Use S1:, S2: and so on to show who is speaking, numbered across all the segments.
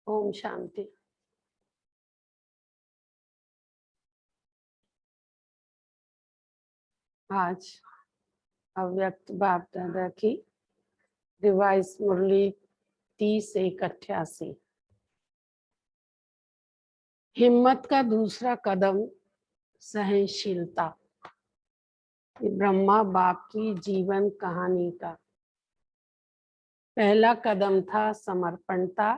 S1: ओम शांति। आज अव्यक्त बाप दादा की रिवाइज मुरली 30-1-88। हिम्मत का दूसरा कदम सहनशीलता। ये ब्रह्मा बाप की जीवन कहानी का पहला कदम था समर्पणता।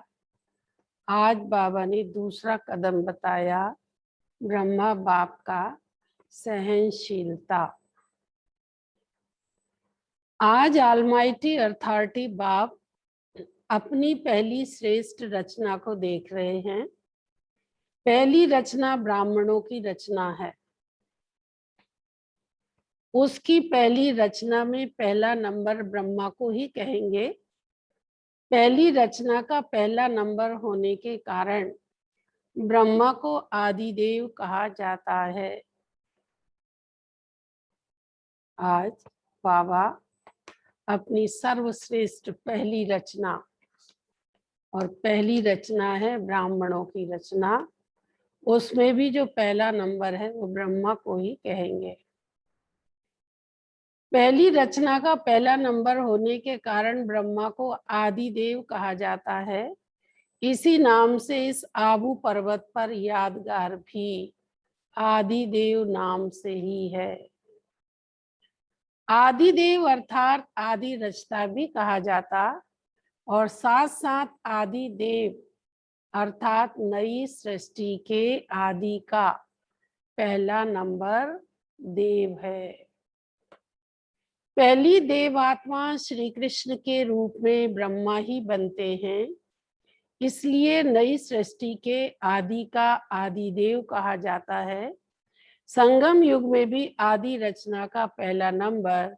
S1: आज बाबा ने दूसरा कदम बताया, ब्रह्मा बाप का सहनशीलता। आज ऑलमाइटी अथॉरिटी बाप अपनी पहली श्रेष्ठ रचना को देख रहे हैं। पहली रचना ब्राह्मणों की रचना है। उसकी पहली रचना में पहला नंबर ब्रह्मा को ही कहेंगे। पहली रचना का पहला नंबर होने के कारण ब्रह्मा को आदिदेव कहा जाता है। आज बाबा अपनी सर्वश्रेष्ठ पहली रचना, और पहली रचना है ब्राह्मणों की रचना, उसमें भी जो पहला नंबर है वो ब्रह्मा को ही कहेंगे। पहली रचना का पहला नंबर होने के कारण ब्रह्मा को आदिदेव कहा जाता है। इसी नाम से इस आबू पर्वत पर यादगार भी आदिदेव नाम से ही है। आदिदेव अर्थात आदि रचता भी कहा जाता, और साथ साथ आदिदेव अर्थात नई सृष्टि के आदि का पहला नंबर देव है। पहली देव आत्मा श्री कृष्ण के रूप में ब्रह्मा ही बनते हैं, इसलिए नई सृष्टि के आदि का आदिदेव कहा जाता है। संगम युग में भी आदि रचना का पहला नंबर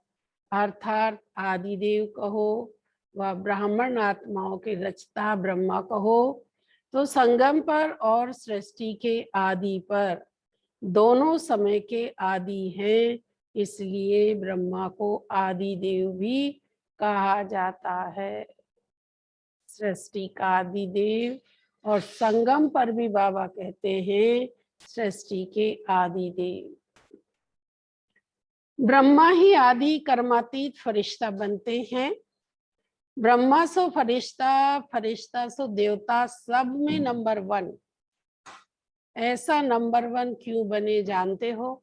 S1: अर्थात आदिदेव कहो व ब्राह्मण आत्माओं के रचता ब्रह्मा कहो, तो संगम पर और सृष्टि के आदि पर दोनों समय के आदि हैं, इसलिए ब्रह्मा को आदिदेव भी कहा जाता है। सृष्टि का आदिदेव, और संगम पर भी बाबा कहते हैं सृष्टि के आदिदेव। ब्रह्मा ही आदि कर्मातीत फरिश्ता बनते हैं। ब्रह्मा सो फरिश्ता, फरिश्ता सो देवता, सब में नंबर 1। ऐसा नंबर 1 क्यों बने जानते हो?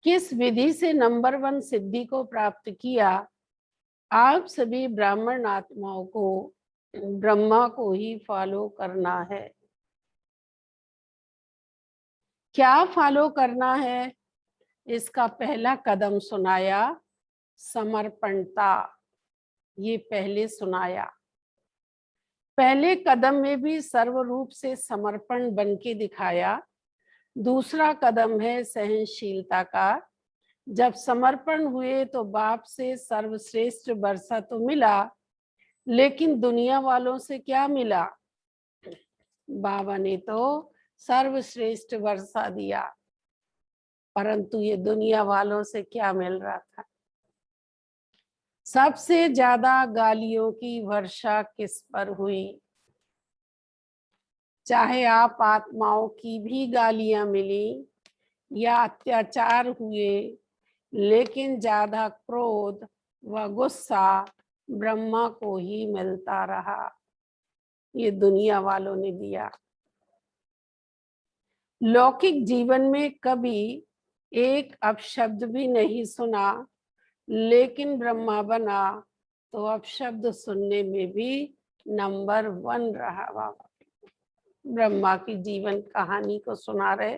S1: किस विधि से नंबर 1 सिद्धि को प्राप्त किया? आप सभी ब्राह्मण आत्माओं को ब्रह्मा को ही फॉलो करना है। क्या फॉलो करना है? इसका पहला कदम सुनाया, समर्पणता। ये पहले सुनाया। पहले कदम में भी सर्व रूप से समर्पण बन के दिखाया। दूसरा कदम है सहनशीलता का। जब समर्पण हुए तो बाप से सर्वश्रेष्ठ वर्षा तो मिला, लेकिन दुनिया वालों से क्या मिला? बाबा ने तो सर्वश्रेष्ठ वर्षा दिया, परंतु ये दुनिया वालों से क्या मिल रहा था? सबसे ज्यादा गालियों की वर्षा किस पर हुई? चाहे आप आत्माओं की भी गालियां मिली या अत्याचार हुए, लेकिन ज्यादा क्रोध व गुस्सा ब्रह्मा को ही मिलता रहा। ये दुनिया वालों ने दिया। लौकिक जीवन में कभी एक अपशब्द भी नहीं सुना, लेकिन ब्रह्मा बना तो अपशब्द सुनने में भी नंबर 1 रहा। बाबा ब्रह्मा की जीवन कहानी को सुना रहे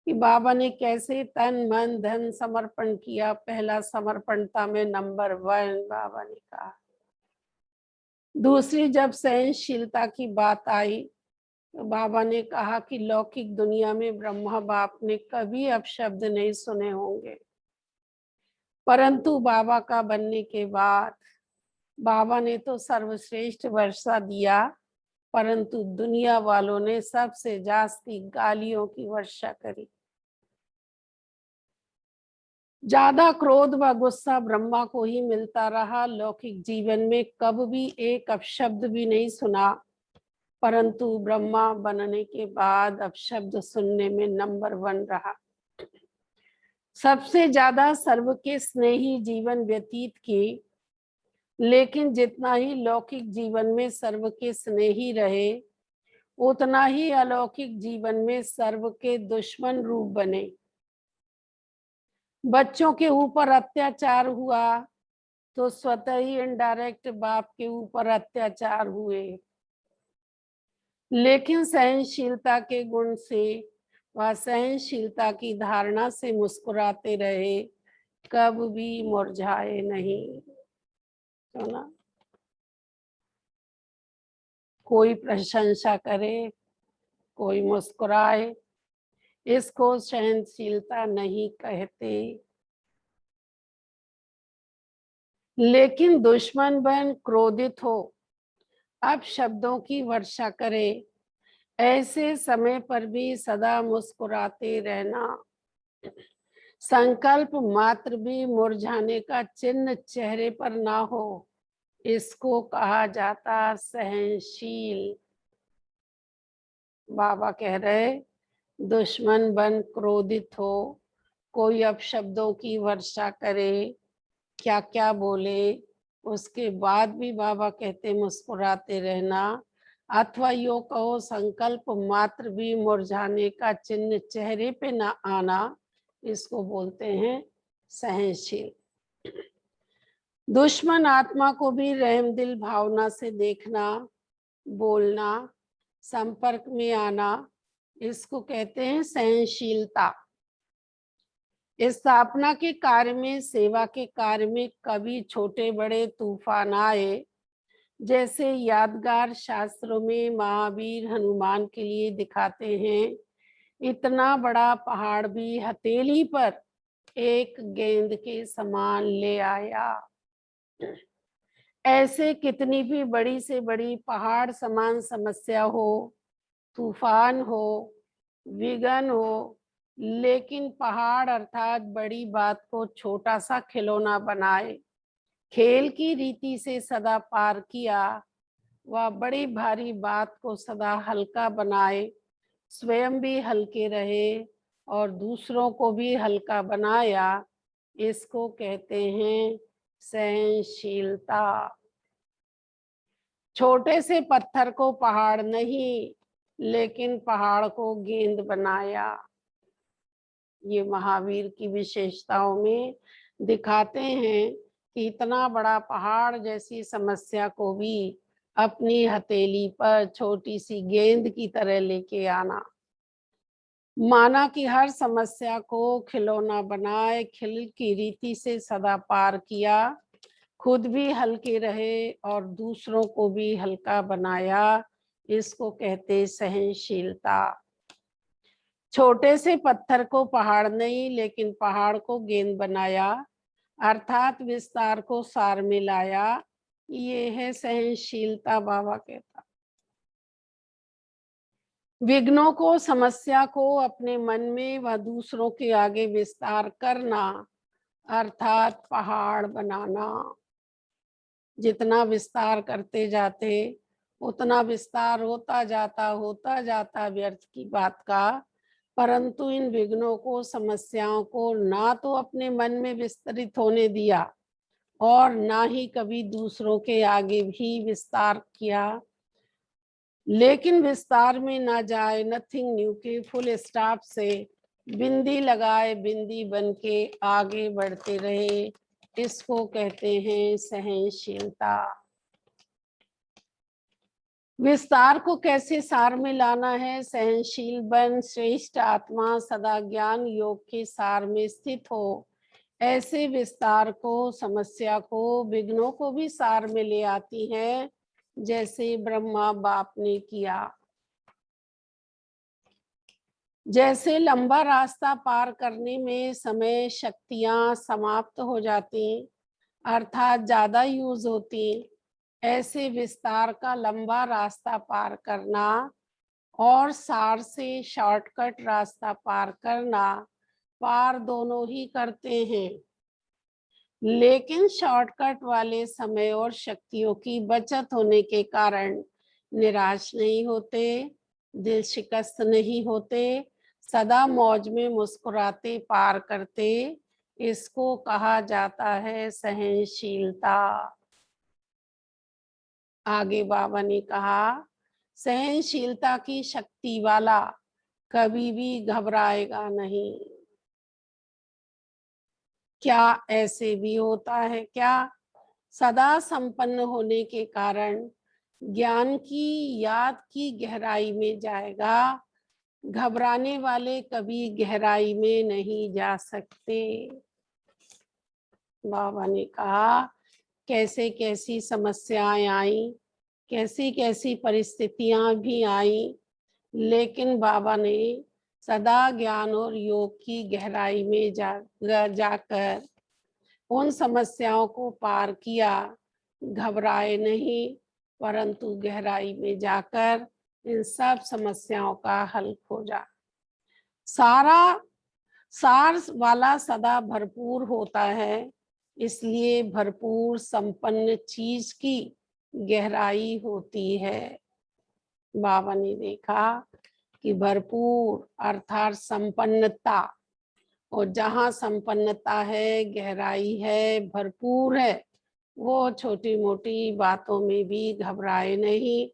S1: कि बाबा ने कैसे तन मन धन समर्पण किया। पहला समर्पणता में नंबर 1 बाबा ने कहा। दूसरी जब सहनशीलता की बात आई तो बाबा ने कहा कि लौकिक दुनिया में ब्रह्मा बाप ने कभी अपशब्द नहीं सुने होंगे, परंतु बाबा का बनने के बाद बाबा ने तो सर्वश्रेष्ठ वर्षा दिया, परंतु दुनिया वालों ने सबसे जास्ती गालियों की वर्षा करी। ज्यादा क्रोध व गुस्सा ब्रह्मा को ही मिलता रहा। लौकिक जीवन में कब भी एक अपशब्द भी नहीं सुना, परंतु ब्रह्मा बनने के बाद अपशब्द सुनने में नंबर 1 रहा। सबसे ज्यादा सर्व के स्नेही जीवन व्यतीत की, लेकिन जितना ही लौकिक जीवन में सर्व के स्नेही रहे, उतना ही अलौकिक जीवन में सर्व के दुश्मन रूप बने। बच्चों के ऊपर अत्याचार हुआ तो स्वतः ही इनडायरेक्ट बाप के ऊपर अत्याचार हुए, लेकिन सहनशीलता के गुण से व सहनशीलता की धारणा से मुस्कुराते रहे, कब भी मुरझाए नहीं। तो ना, कोई प्रशंसा करे, कोई मुस्कुराए, इसको सहनशीलता नहीं कहते। लेकिन दुश्मन बन क्रोधित हो, अब शब्दों की वर्षा करे, ऐसे समय पर भी सदा मुस्कुराते रहना। संकल्प मात्र भी मुरझाने का चिन्ह चेहरे पर ना हो, इसको कहा जाता सहनशील। बाबा कह रहे, दुश्मन बन क्रोधित हो, कोई अपशब्दों की वर्षा करे, क्या क्या बोले, उसके बाद भी बाबा कहते मुस्कुराते रहना। अथवा यो कहो, संकल्प मात्र भी मुरझाने का चिन्ह चेहरे पे ना आना, इसको बोलते हैं सहनशील। दुश्मन आत्मा को भी रहमदिल भावना से देखना, बोलना, संपर्क में आना, इसको कहते हैं सहनशीलता। स्थापना के कार्य में, सेवा के कार्य में कभी छोटे बड़े तूफान आए, जैसे यादगार शास्त्रों में महावीर हनुमान के लिए दिखाते हैं, इतना बड़ा पहाड़ भी हथेली पर एक गेंद के समान ले आया। ऐसे कितनी भी बड़ी से बड़ी पहाड़ समान समस्या हो, तूफान हो, विघ्न हो, लेकिन पहाड़ अर्थात बड़ी बात को छोटा सा खिलौना बनाए, खेल की रीति से सदा पार किया, वह बड़ी भारी बात को सदा हल्का बनाए, स्वयं भी हल्के रहे और दूसरों को भी हल्का बनाया, इसको कहते हैं सहनशीलता। छोटे से पत्थर को पहाड़ नहीं, लेकिन पहाड़ को गेंद बनाया। ये महावीर की विशेषताओं में दिखाते हैं कि इतना बड़ा पहाड़ जैसी समस्या को भी अपनी हथेली पर छोटी सी गेंद की तरह लेके आना। माना कि हर समस्या को खिलौना बनाए, खिल की रीति से सदा पार किया, खुद भी हल्के रहे और दूसरों को भी हल्का बनाया, इसको कहते सहनशीलता। छोटे से पत्थर को पहाड़ नहीं, लेकिन पहाड़ को गेंद बनाया, अर्थात विस्तार को सार में लाया, ये है सहनशीलता। बाबा कहता, विघ्नों को, समस्या को अपने मन में व दूसरों के आगे विस्तार करना, अर्थात पहाड़ बनाना। जितना विस्तार करते जाते, उतना विस्तार होता जाता व्यर्थ की बात का। परंतु इन विघ्नों को, समस्याओं को ना तो अपने मन में विस्तरित होने दिया और ना ही कभी दूसरों के आगे भी विस्तार किया, लेकिन विस्तार में ना जाए, नथिंग न्यू के फुल स्टॉप से बिंदी लगाए, बिंदी बन के आगे बढ़ते रहे, इसको कहते हैं सहनशीलता। विस्तार को कैसे सार में लाना है? सहनशील बन श्रेष्ठ आत्मा सदा ज्ञान योग के सार में स्थित हो, ऐसे विस्तार को, समस्या को, विघ्नों को भी सार में ले आती है, जैसे ब्रह्मा बाप ने किया। जैसे लंबा रास्ता पार करने में समय, शक्तियां समाप्त हो जाती, अर्थात ज्यादा यूज होती, ऐसे विस्तार का लंबा रास्ता पार करना और सार से शॉर्टकट रास्ता पार करना, पार दोनों ही करते हैं, लेकिन शॉर्टकट वाले समय और शक्तियों की बचत होने के कारण निराश नहीं होते, दिल शिकस्त नहीं होते, सदा मौज में मुस्कुराते पार करते। इसको कहा जाता है सहनशीलता। आगे बाबा ने कहा, सहनशीलता की शक्ति वाला कभी भी घबराएगा नहीं। क्या ऐसे भी होता है क्या? सदा संपन्न होने के कारण ज्ञान की याद की गहराई में जाएगा, घबराने वाले कभी गहराई में नहीं जा सकते। बाबा ने कहा, कैसे कैसी समस्याएं आई, कैसी कैसी परिस्थितियां भी आई, लेकिन बाबा ने सदा ज्ञान और योग की गहराई में जाकर उन समस्याओं को पार किया, घबराए नहीं, परंतु गहराई में जाकर इन सब समस्याओं का हल खोजा। सार वाला सदा भरपूर होता है, इसलिए भरपूर संपन्न चीज की गहराई होती है। बाबा ने देखा कि भरपूर अर्थात संपन्नता, और जहाँ संपन्नता है, गहराई है, भरपूर है, वो छोटी मोटी बातों में भी घबराए नहीं।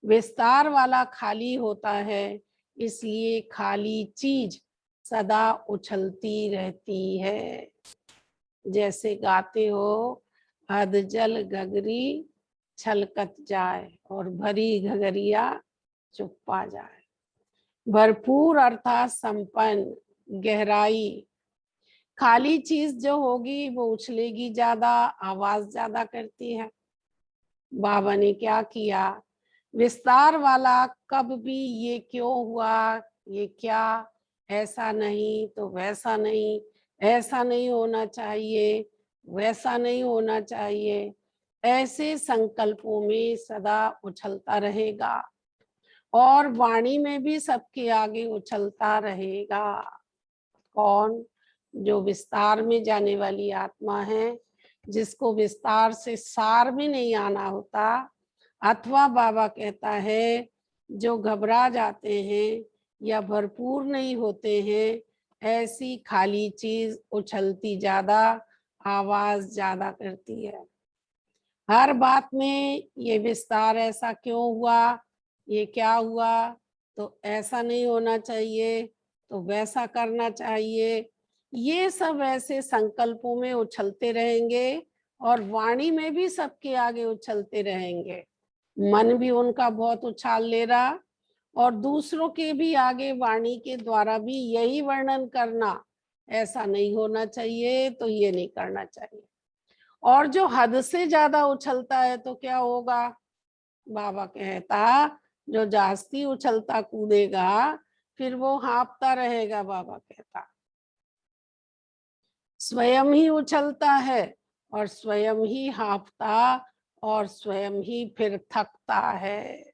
S1: विस्तार वाला खाली होता है, इसलिए खाली चीज सदा उछलती रहती है। जैसे गाते हो, अध जल गगरी छलकत जाए और भरी घगरिया चुप पा जाए। भरपूर अर्थात संपन्न, गहराई। खाली चीज जो होगी वो उछलेगी ज्यादा, आवाज ज्यादा करती है। बाबा ने क्या किया, विस्तार वाला कब भी ये क्यों हुआ, ये क्या, ऐसा नहीं तो वैसा नहीं, ऐसा नहीं होना चाहिए, वैसा नहीं होना चाहिए, ऐसे संकल्पों में सदा उछलता रहेगा और वाणी में भी सबके आगे उछलता रहेगा। कौन? जो विस्तार में जाने वाली आत्मा है, जिसको विस्तार से सार भी नहीं आना होता, अथवा बाबा कहता है जो घबरा जाते हैं या भरपूर नहीं होते हैं, ऐसी खाली चीज उछलती ज्यादा, आवाज ज्यादा करती है। हर बात में ये विस्तार ऐसा क्यों हुआ, ये क्या हुआ, तो ऐसा नहीं होना चाहिए, तो वैसा करना चाहिए, ये सब ऐसे संकल्पों में उछलते रहेंगे और वाणी में भी सबके आगे उछलते रहेंगे। मन भी उनका बहुत उछाल ले रहा और दूसरों के भी आगे वाणी के द्वारा भी यही वर्णन करना, ऐसा नहीं होना चाहिए, तो ये नहीं करना चाहिए। और जो हद से ज्यादा उछलता है तो क्या होगा? बाबा कहता, जो जास्ती उछलता कूदेगा फिर वो हाँफता रहेगा। बाबा कहता, स्वयं ही उछलता है और स्वयं ही हाँफता और स्वयं ही फिर थकता है।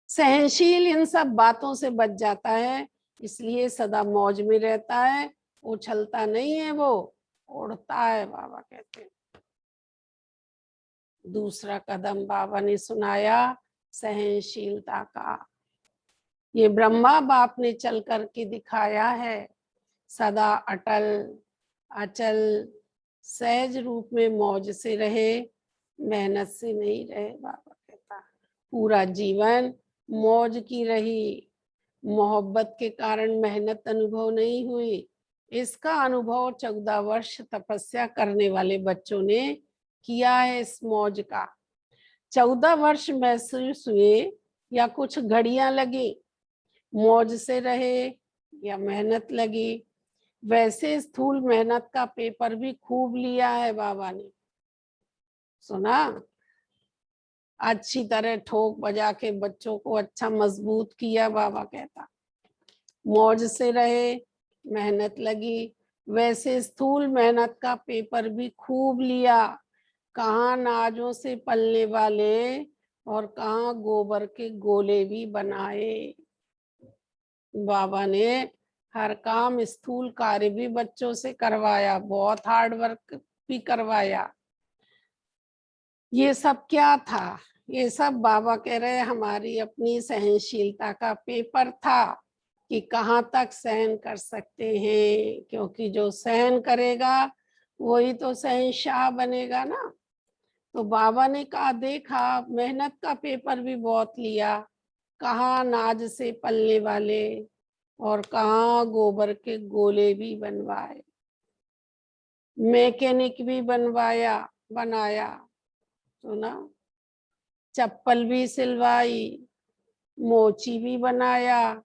S1: सहनशील इन सब बातों से बच जाता है, इसलिए सदा मौज में रहता है, उछलता नहीं है, वो उड़ता है। बाबा कहते हैं। दूसरा कदम बाबा ने सुनाया सहनशीलता का। ये ब्रह्मा बाप ने चल करके दिखाया है। सदा अटल अचल सहज रूप में मौज से रहे, मेहनत से नहीं रहे। बाबा कहता, पूरा जीवन मौज की रही, मोहब्बत के कारण मेहनत अनुभव नहीं हुई। इसका अनुभव 14 वर्ष तपस्या करने वाले बच्चों ने किया है। इस मौज का 14 वर्ष महसूस हुए या कुछ घड़ियां लगी, मौज से रहे या मेहनत लगी। वैसे स्थूल मेहनत का पेपर भी खूब लिया है बाबा ने, सुना? अच्छी तरह ठोक बजा के बच्चों को अच्छा मजबूत किया। बाबा कहता, मौज से रहे, मेहनत लगी। वैसे स्थूल मेहनत का पेपर भी खूब लिया, कहाँ नाजों से पलने वाले और कहाँ गोबर के गोले भी बनाए। बाबा ने हर काम स्थूल कार्य भी बच्चों से करवाया, बहुत हार्ड वर्क भी करवाया। ये सब क्या था? ये सब बाबा कह रहे हमारी अपनी सहनशीलता का पेपर था कि कहाँ तक सहन कर सकते हैं, क्योंकि जो सहन करेगा वही तो शहंशाह बनेगा ना। तो बाबा ने कहा देखा, मेहनत का पेपर भी बहुत लिया, कहाँ नाज से पलने वाले और कहाँ गोबर के गोले भी बनवाए, मैकेनिक भी बनाया, सुना, चप्पल भी सिलवाई, मोची भी बनाया,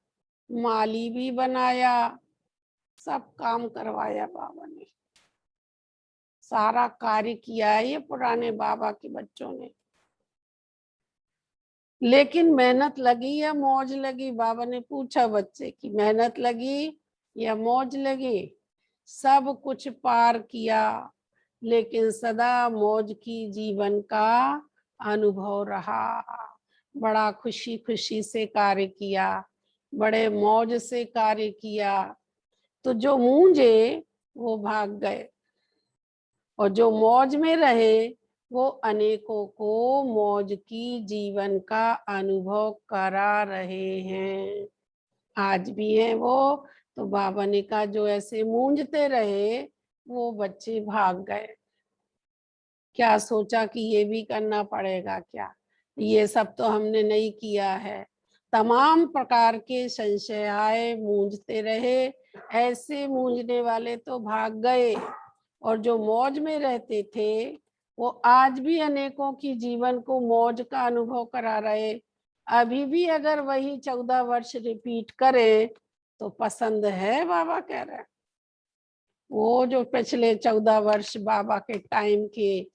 S1: माली भी बनाया, सब काम करवाया बाबा ने। सारा कार्य किया है ये पुराने बाबा के बच्चों ने। लेकिन मेहनत लगी या मौज लगी? बाबा ने पूछा बच्चे की, मेहनत लगी या मौज लगी? सब कुछ पार किया, लेकिन सदा मौज की जीवन का अनुभव रहा। बड़ा खुशी खुशी से कार्य किया, बड़े मौज से कार्य किया। तो जो मूंझे वो भाग गए, और जो मौज में रहे वो अनेकों को मौज की जीवन का अनुभव करा रहे हैं। आज भी है वो। तो बाबा ने कहा जो ऐसे मूंझते रहे वो बच्चे भाग गए। क्या सोचा कि ये भी करना पड़ेगा क्या? ये सब तो हमने नहीं किया है। तमाम प्रकार के संशय आए, मूंझते रहे, ऐसे मूंझने वाले तो भाग गए। और जो मौज में रहते थे वो आज भी अनेकों की जीवन को मौज का अनुभव करा रहे। अभी भी अगर वही 14 वर्ष रिपीट करे तो पसंद है, बाबा कह रहे हैं। वो जो पिछले 14 वर्ष बाबा के टाइम के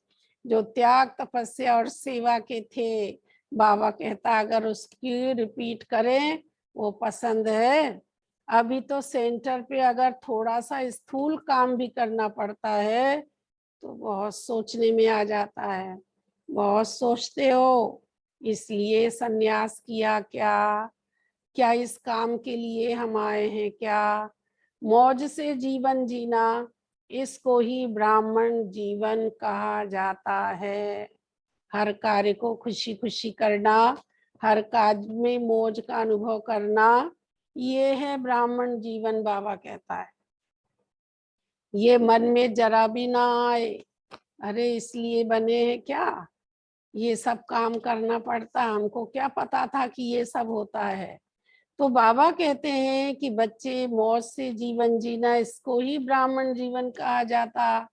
S1: जो त्याग, तपस्या और सेवा के थे, बाबा कहता अगर उसकी रिपीट करें वो पसंद है। अभी तो सेंटर पे अगर थोड़ा सा स्थूल काम भी करना पड़ता है तो बहुत सोचने में आ जाता है, बहुत सोचते हो, इसलिए सन्यास किया क्या? क्या इस काम के लिए हम आए हैं क्या? मौज से जीवन जीना, इसको ही ब्राह्मण जीवन कहा जाता है। हर कार्य को खुशी खुशी करना, हर कार्य में मौज का अनुभव करना, ये है ब्राह्मण जीवन, बाबा कहता है। ये मन में जरा भी ना आए अरे इसलिए बने हैं क्या, ये सब काम करना पड़ता, हमको क्या पता था कि ये सब होता है। तो बाबा कहते हैं कि बच्चे मौज से जीवन जीना, इसको ही ब्राह्मण जीवन कहा जाता।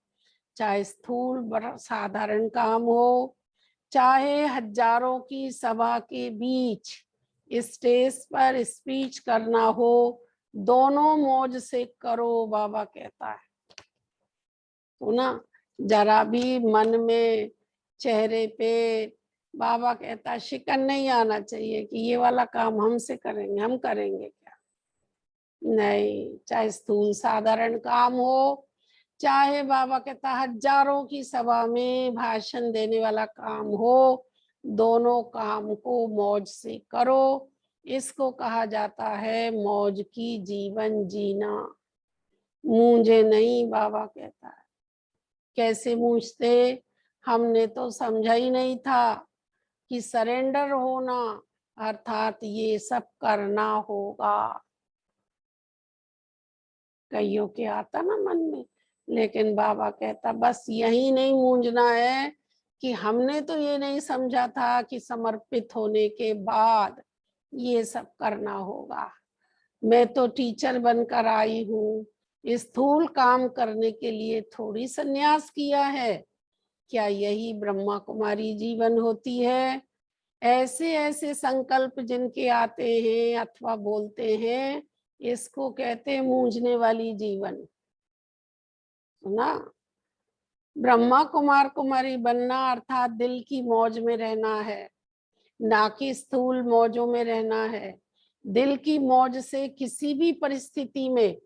S1: चाहे स्थूल साधारण काम हो, चाहे हजारों की सभा के बीच स्टेज पर स्पीच करना हो, दोनों मौज से करो, बाबा कहता है। तो ना जरा भी मन में, चेहरे पे, बाबा कहता शिकन नहीं आना चाहिए कि ये वाला काम हमसे करेंगे, हम करेंगे क्या? नहीं, चाहे स्थूल साधारण काम हो, चाहे बाबा कहता हजारों की सभा में भाषण देने वाला काम हो, दोनों काम को मौज से करो। इसको कहा जाता है मौज की जीवन जीना। मुझे नहीं, बाबा कहता है। कैसे मूझते? हमने तो समझा ही नहीं था कि सरेंडर होना अर्थात ये सब करना होगा। कईयों के आता ना मन में, लेकिन बाबा कहता बस यही नहीं मूंझना है कि हमने तो ये नहीं समझा था कि समर्पित होने के बाद ये सब करना होगा। मैं तो टीचर बनकर आई हूँ, स्थूल काम करने के लिए थोड़ी संन्यास किया है। क्या यही ब्रह्मा कुमारी जीवन होती है? ऐसे ऐसे संकल्प जिनके आते हैं अथवा बोलते हैं, इसको कहते हैं मूंझने वाली जीवन। सुना? ब्रह्मा कुमार कुमारी बनना अर्थात दिल की मौज में रहना है, ना कि स्थूल मौजों में रहना है। दिल की मौज से किसी भी परिस्थिति में,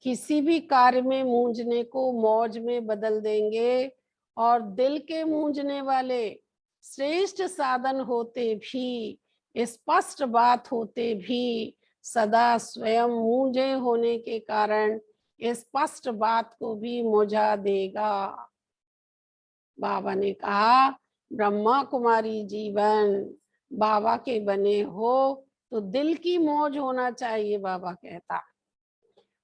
S1: किसी भी कार्य में मूंझने को मौज में बदल देंगे। और दिल के मूंझने वाले श्रेष्ठ साधन होते भी, स्पष्ट बात होते भी, सदा स्वयं मूंझे होने के कारण स्पष्ट बात को भी मुझा देगा। बाबा ने कहा ब्रह्मा कुमारी जीवन बाबा के बने हो तो दिल की मौज होना चाहिए, बाबा कहता।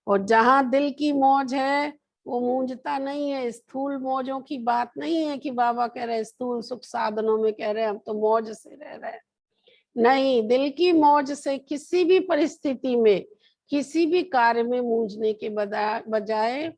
S1: और जहां दिल की मौज है वो मूंझता नहीं है। स्थूल मौजों की बात नहीं है कि बाबा कह रहे स्थूल सुख साधनों में कह रहे हम तो मौज से रह रहे हैं। नहीं, दिल की मौज से किसी भी परिस्थिति में किसी भी कार्य में मूंझने के बजाय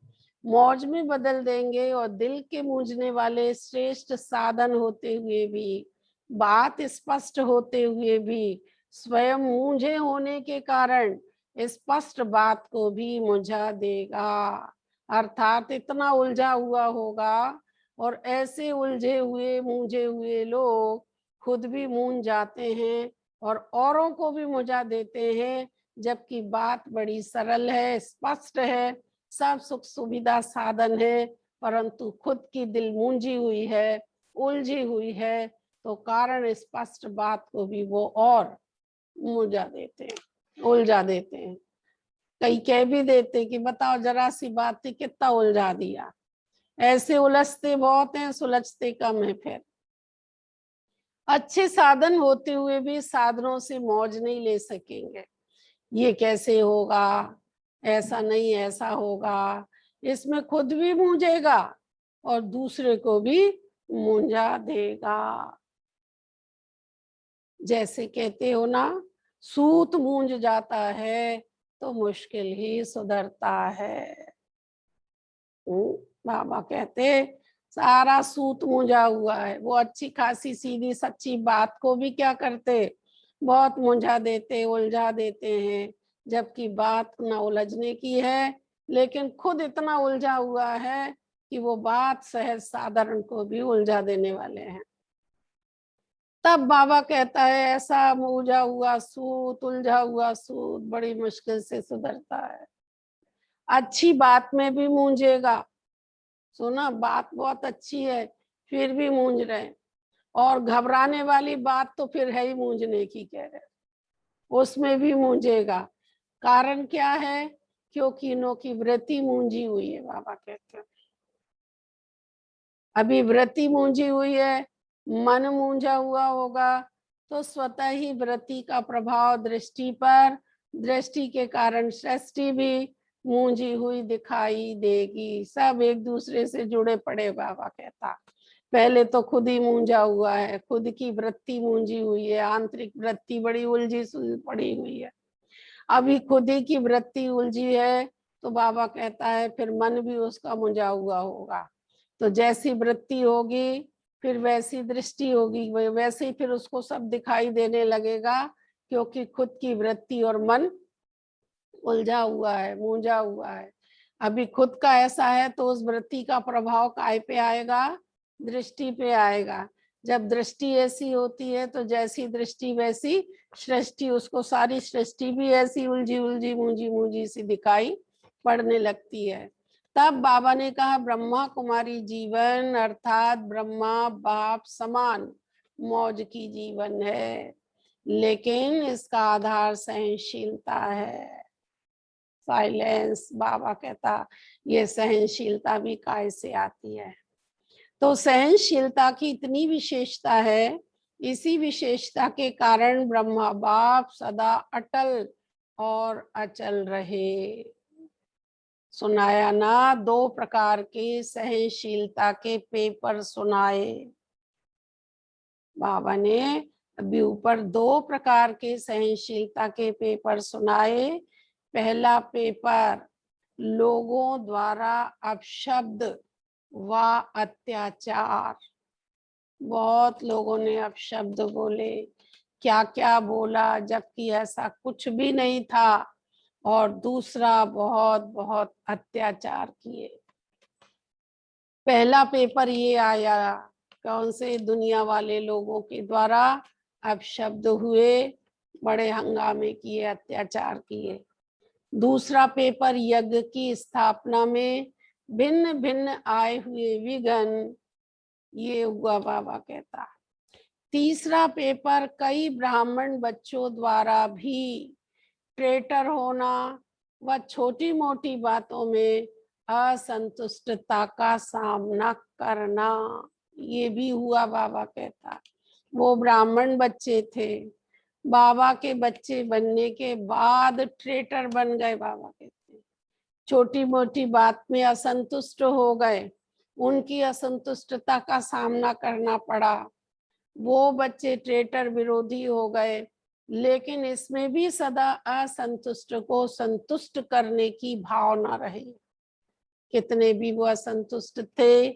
S1: मौज में बदल देंगे। और दिल के मूंझने वाले श्रेष्ठ साधन होते हुए भी, बात स्पष्ट होते हुए भी, स्वयं मूंझे होने के कारण स्पष्ट बात को भी मुझा देगा। अर्थात इतना उलझा हुआ होगा और ऐसे उलझे हुए मूंझे हुए लोग खुद भी मूंझ जाते हैं और औरों को भी मुझा देते हैं, जबकि बात बड़ी सरल है, स्पष्ट है, सब सुख सुविधा साधन है, परंतु खुद की दिल मूंझी हुई है, उलझी हुई है, तो कारण स्पष्ट बात को भी वो और मुझा देते हैं, उलझा देते हैं। कई कह भी देते कि बताओ जरा सी बात थी कितना उलझा दिया। ऐसे उलझते बहुत हैं, सुलझते कम है। फिर अच्छे साधन होते हुए भी साधनों से मौज नहीं ले सकेंगे। ये कैसे होगा, ऐसा नहीं ऐसा होगा, इसमें खुद भी मूंझेगा और दूसरे को भी मूंझा देगा। जैसे कहते हो ना, सूत मूंझ जाता है तो मुश्किल ही सुधरता है। बाबा कहते सारा सूत मूंझा हुआ है। वो अच्छी खासी सीधी सच्ची बात को भी क्या करते, बहुत मुंझा देते, उलझा देते हैं, जबकि बात न उलझने की है, लेकिन खुद इतना उलझा हुआ है कि वो बात सहज साधारण को भी उलझा देने वाले हैं। तब बाबा कहता है ऐसा उलझा हुआ सूत, उलझा हुआ सूत बड़ी मुश्किल से सुधरता है। अच्छी बात में भी मूंझेगा, सुना बात बहुत अच्छी है फिर भी मूंझ रहे, और घबराने वाली बात तो फिर है ही मूंझने की, कह रहे उसमें भी मूंझेगा। कारण क्या है, क्योंकि इनों की वृत्ति मूंझी हुई है। बाबा कहते हैं अभी वृत्ति मूंझी हुई है, मन मूंझा हुआ होगा तो स्वतः ही वृत्ति का प्रभाव दृष्टि पर, दृष्टि के कारण सृष्टि भी मूंझी हुई दिखाई देगी। सब एक दूसरे से जुड़े पड़े। बाबा कहता पहले तो खुद ही मूंझा हुआ है, खुद की वृत्ति मूंझी हुई है, आंतरिक वृत्ति बड़ी उलझी पड़ी हुई है। अभी खुद ही की वृत्ति उलझी है तो बाबा कहता है फिर मन भी उसका मुंझा हुआ होगा। तो जैसी वृत्ति होगी फिर वैसी दृष्टि होगी, वैसे ही फिर उसको सब दिखाई देने लगेगा, क्योंकि खुद की वृत्ति और मन उलझा हुआ है, मूंझा हुआ है। अभी खुद का ऐसा है तो उस वृत्ति का प्रभाव काय पे आएगा, दृष्टि पे आएगा। जब दृष्टि ऐसी होती है तो जैसी दृष्टि वैसी सृष्टि, उसको सारी सृष्टि भी ऐसी उलझी उलझी मूंझी मूंझी सी दिखाई पड़ने लगती है। तब बाबा ने कहा ब्रह्मा कुमारी जीवन अर्थात ब्रह्मा बाप समान मौज की जीवन है, लेकिन इसका आधार सहनशीलता है, साइलेंस। बाबा कहता ये सहनशीलता भी काय से आती है। तो सहनशीलता की इतनी विशेषता है, इसी विशेषता के कारण ब्रह्मा बाप सदा अटल और अचल रहे। सुनाया ना, 2 प्रकार के सहनशीलता के पेपर सुनाए बाबा ने। अभी ऊपर 2 प्रकार के सहनशीलता के पेपर सुनाए। पहला पेपर लोगों द्वारा अपशब्द व अत्याचार। बहुत लोगों ने अपशब्द बोले, क्या क्या बोला, जबकि ऐसा कुछ भी नहीं था। और दूसरा बहुत बहुत अत्याचार किए। पहला पेपर ये आया कौन से, दुनिया वाले लोगों के द्वारा अपशब्द हुए, बड़े हंगामे किए, अत्याचार किए। दूसरा पेपर यज्ञ की स्थापना में भिन्न भिन्न आए हुए विघ्न, ये हुआ बाबा कहता। तीसरा पेपर कई ब्राह्मण बच्चों द्वारा भी ट्रेटर होना व छोटी मोटी बातों में असंतुष्टता का सामना करना, ये भी हुआ। बाबा कहता वो ब्राह्मण बच्चे थे, बाबा के बच्चे बनने के बाद ट्रेटर बन गए। बाबा कहते छोटी मोटी बात में असंतुष्ट हो गए, उनकी असंतुष्टता का सामना करना पड़ा, वो बच्चे ट्रेटर विरोधी हो गए। लेकिन इसमें भी सदा असंतुष्ट को संतुष्ट करने की भावना रही। कितने भी वो असंतुष्ट थे,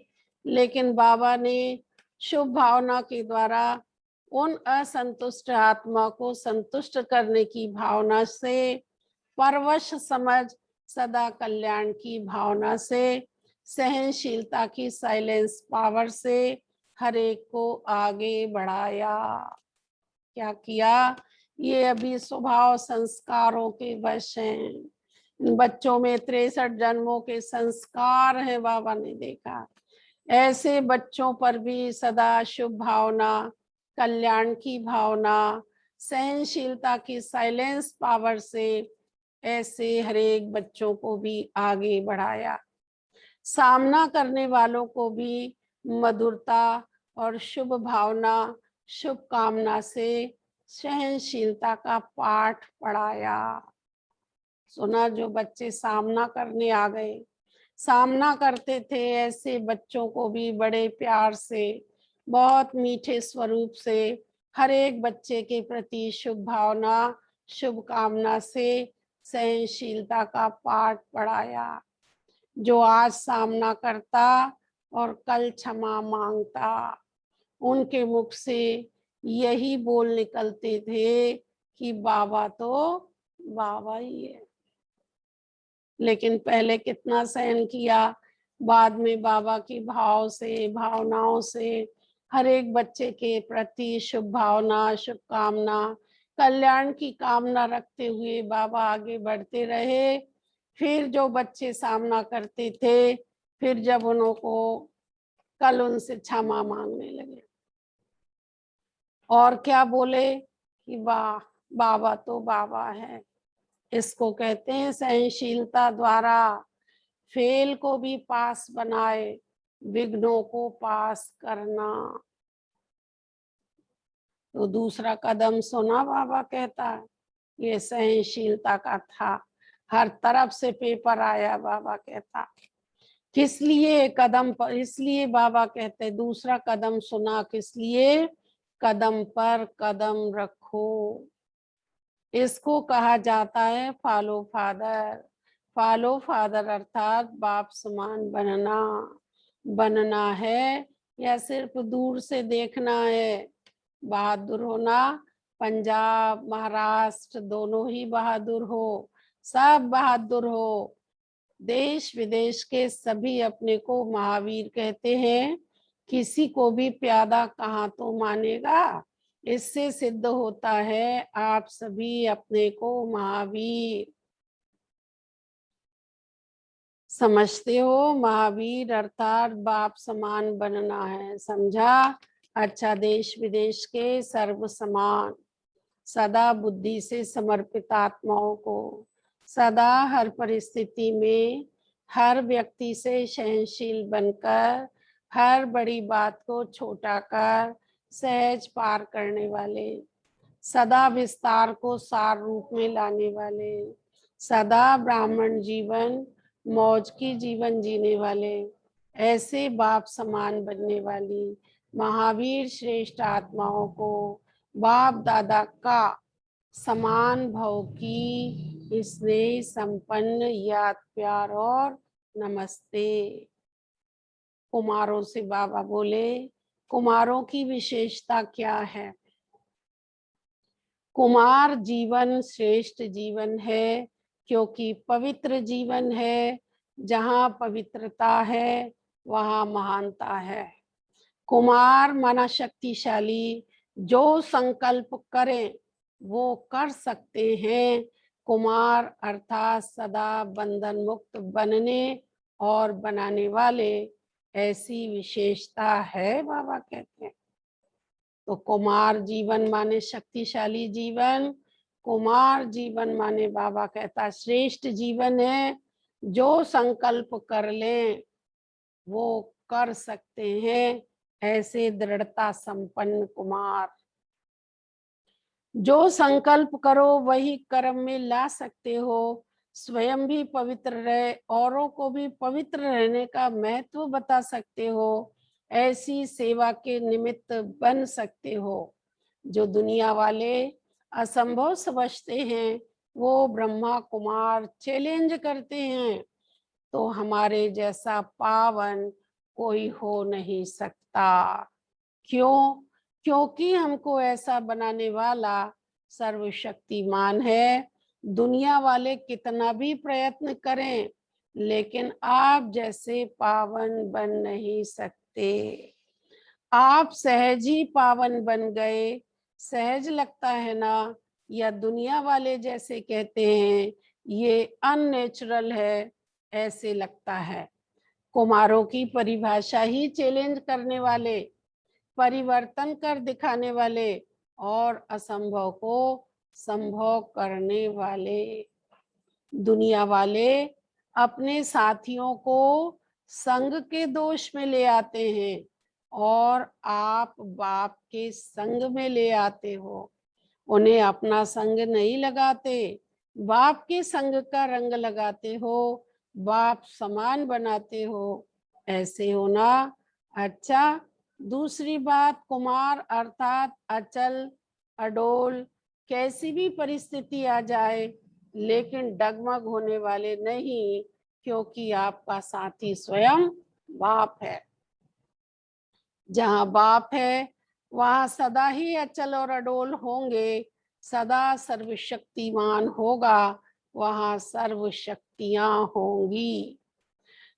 S1: लेकिन बाबा ने शुभ भावना के द्वारा उन असंतुष्ट आत्मा को संतुष्ट करने की भावना से, परवश समझ सदा कल्याण की भावना से, सहनशीलता की साइलेंस पावर से हर एक को आगे बढ़ाया। क्या किया? ये अभी स्वभाव संस्कारों के वश हैं। बच्चों में 63 जन्मों के संस्कार हैं। बाबा ने देखा ऐसे बच्चों पर भी सदा शुभ भावना, कल्याण की भावना, सहनशीलता की साइलेंस पावर से ऐसे हर एक बच्चों को भी आगे बढ़ाया। सामना करने वालों को भी मधुरता और शुभ भावना, शुभ कामना से सहनशीलता का पाठ पढ़ाया। सुना, जो बच्चे सामना करने आ गए, सामना करते थे, ऐसे बच्चों को भी बड़े प्यार से, बहुत मीठे स्वरूप से हर एक बच्चे के प्रति शुभ भावना, शुभ कामना से सहनशीलता का पाठ पढ़ाया। जो आज सामना करता और कल क्षमा मांगता, उनके मुख से यही बोल निकलते थे कि बाबा तो बाबा ही है। लेकिन पहले कितना सहन किया, बाद में बाबा की भाव से, भावनाओं से हर एक बच्चे के प्रति शुभ भावना, शुभ कामना, कल्याण की कामना रखते हुए बाबा आगे बढ़ते रहे। फिर जो बच्चे सामना करते थे, फिर जब उनको कल उनसे क्षमा मांगने लगे और क्या बोले कि वाह, बाबा तो बाबा है। इसको कहते हैं सहनशीलता द्वारा फेल को भी पास बनाए, विघ्नों को पास करना। तो दूसरा कदम सुना, बाबा कहता है ये सहनशीलता का था। हर तरफ से पेपर आया। बाबा कहता किस लिए कदम पर, इसलिए बाबा कहते दूसरा कदम सुना, किस लिए? कदम पर कदम रखो। इसको कहा जाता है फॉलो फादर। फॉलो फादर अर्थात बाप समान बनना। बनना है या सिर्फ दूर से देखना है? बहादुर होना, पंजाब महाराष्ट्र दोनों ही बहादुर हो, सब बहादुर हो। देश विदेश के सभी अपने को महावीर कहते हैं। किसी को भी प्यादा कहाँ तो मानेगा। इससे सिद्ध होता है आप सभी अपने को महावीर समझते हो। महावीर अर्थात बाप समान बनना है, समझा? अच्छा, देश विदेश के सर्व समान, सदा बुद्धि से समर्पित आत्माओं को, सदा हर परिस्थिति में हर व्यक्ति से सहनशील बनकर, हर बड़ी बात को छोटा कर सहज पार करने वाले, सदा विस्तार को सार रूप में लाने वाले, सदा ब्राह्मण जीवन, मौज की जीवन जीने वाले, ऐसे बाप समान बनने वाली महावीर श्रेष्ठ आत्माओं को बाप दादा का समान भव की स्नेह संपन्न याद प्यार और नमस्ते। कुमारों से बाबा बोले, कुमारों की विशेषता क्या है? कुमार जीवन श्रेष्ठ जीवन है, क्योंकि पवित्र जीवन है। जहाँ पवित्रता है वहाँ महानता है। कुमार माना शक्तिशाली, जो संकल्प करें वो कर सकते हैं। कुमार अर्थात सदा बंधन मुक्त बनने और बनाने वाले, ऐसी विशेषता है, बाबा कहते हैं। तो कुमार जीवन माने शक्तिशाली जीवन, कुमार जीवन माने बाबा कहता श्रेष्ठ जीवन है, जो संकल्प कर लें वो कर सकते हैं, ऐसे दृढ़ता संपन्न कुमार। जो संकल्प करो वही कर्म में ला सकते हो, स्वयं भी पवित्र रहे, औरों को भी पवित्र रहने का महत्व बता सकते हो, ऐसी सेवा के निमित्त बन सकते हो। जो दुनिया वाले असंभव समझते हैं वो ब्रह्मा कुमार चैलेंज करते हैं, तो हमारे जैसा पावन कोई हो नहीं सकता। क्यों? क्योंकि हमको ऐसा बनाने वाला सर्वशक्तिमान है। दुनिया वाले कितना भी प्रयत्न करें लेकिन आप जैसे पावन बन नहीं सकते। आप सहज ही पावन बन गए। सहज लगता है ना? या दुनिया वाले जैसे कहते हैं ये अननेचुरल है, ऐसे लगता है। कुमारों की परिभाषा ही चैलेंज करने वाले, परिवर्तन कर दिखाने वाले और असंभव को संभव करने वाले। दुनिया वाले अपने साथियों को संग के दोष में ले आते हैं और आप बाप के संग में ले आते हो। उन्हें अपना संग नहीं लगाते, बाप के संग का रंग लगाते हो, बाप समान बनाते हो। ऐसे होना अच्छा। दूसरी बात, कुमार अर्थात अचल अडोल, कैसी भी परिस्थिति आ जाए लेकिन डगमग होने वाले नहीं, क्योंकि आपका साथी स्वयं बाप है। जहाँ बाप है वहाँ सदा ही अचल और अडोल होंगे, सदा सर्वशक्तिमान होगा, वहाँ सर्व शक्तियां होंगी।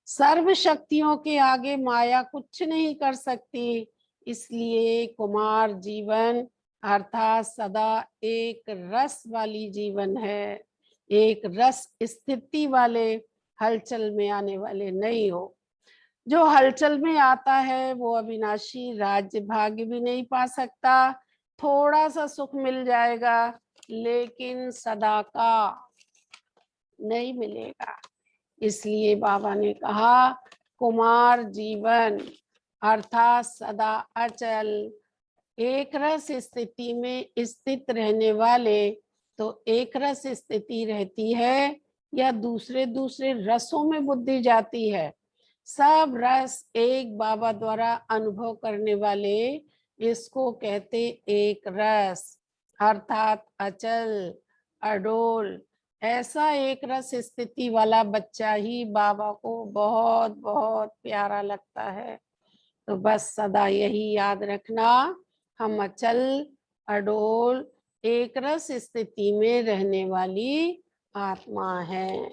S1: सर्व शक्तियों के आगे माया कुछ नहीं कर सकती। इसलिए कुमार जीवन अर्थात सदा एक रस वाली जीवन है, एक रस स्थिति वाले, हलचल में आने वाले नहीं हो। जो हलचल में आता है वो अविनाशी राज्य भाग्य भी नहीं पा सकता। थोड़ा सा सुख मिल जाएगा लेकिन सदा का नहीं मिलेगा। इसलिए बाबा ने कहा कुमार जीवन अर्थात सदा अचल एक रस स्थिति में स्थित रहने वाले। तो एक रस स्थिति रहती है या दूसरे दूसरे रसों में बुद्धि जाती है। सब रस एक बाबा द्वारा अनुभव करने वाले इसको कहते एक रस अर्थात अचल अडोल। ऐसा एक रस स्थिति वाला बच्चा ही बाबा को बहुत बहुत प्यारा लगता है। तो बस सदा यही याद रखना, हम अचल अडोल एक रस स्थिति में रहने वाली आत्मा है।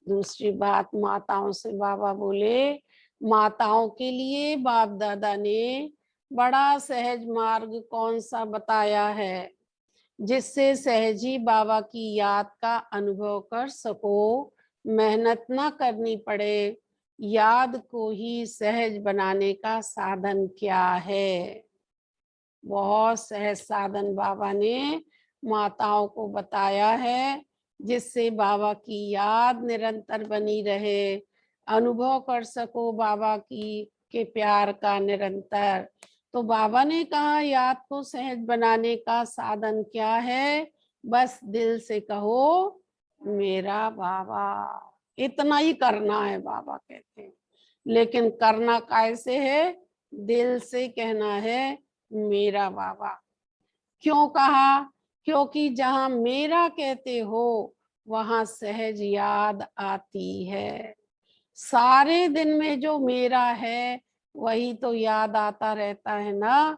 S1: दूसरी बात, माताओं से बाबा बोले, माताओं के लिए बाप दादा ने बड़ा सहज मार्ग कौन सा बताया है, जिससे सहजी बाबा की याद का अनुभव कर सको, मेहनत ना करनी पड़े। याद को ही सहज बनाने का साधन क्या है? बहुत सहज साधन बाबा ने माताओं को बताया है, जिससे बाबा की याद निरंतर बनी रहे, अनुभव कर सको बाबा की के प्यार का निरंतर। तो बाबा ने कहा याद को सहज बनाने का साधन क्या है? बस दिल से कहो मेरा बाबा, इतना ही करना है बाबा कहते हैं। लेकिन करना कैसे है? दिल से कहना है मेरा बाबा। क्यों कहा? क्योंकि जहां मेरा कहते हो वहां सहज याद आती है। सारे दिन में जो मेरा है वही तो याद आता रहता है ना।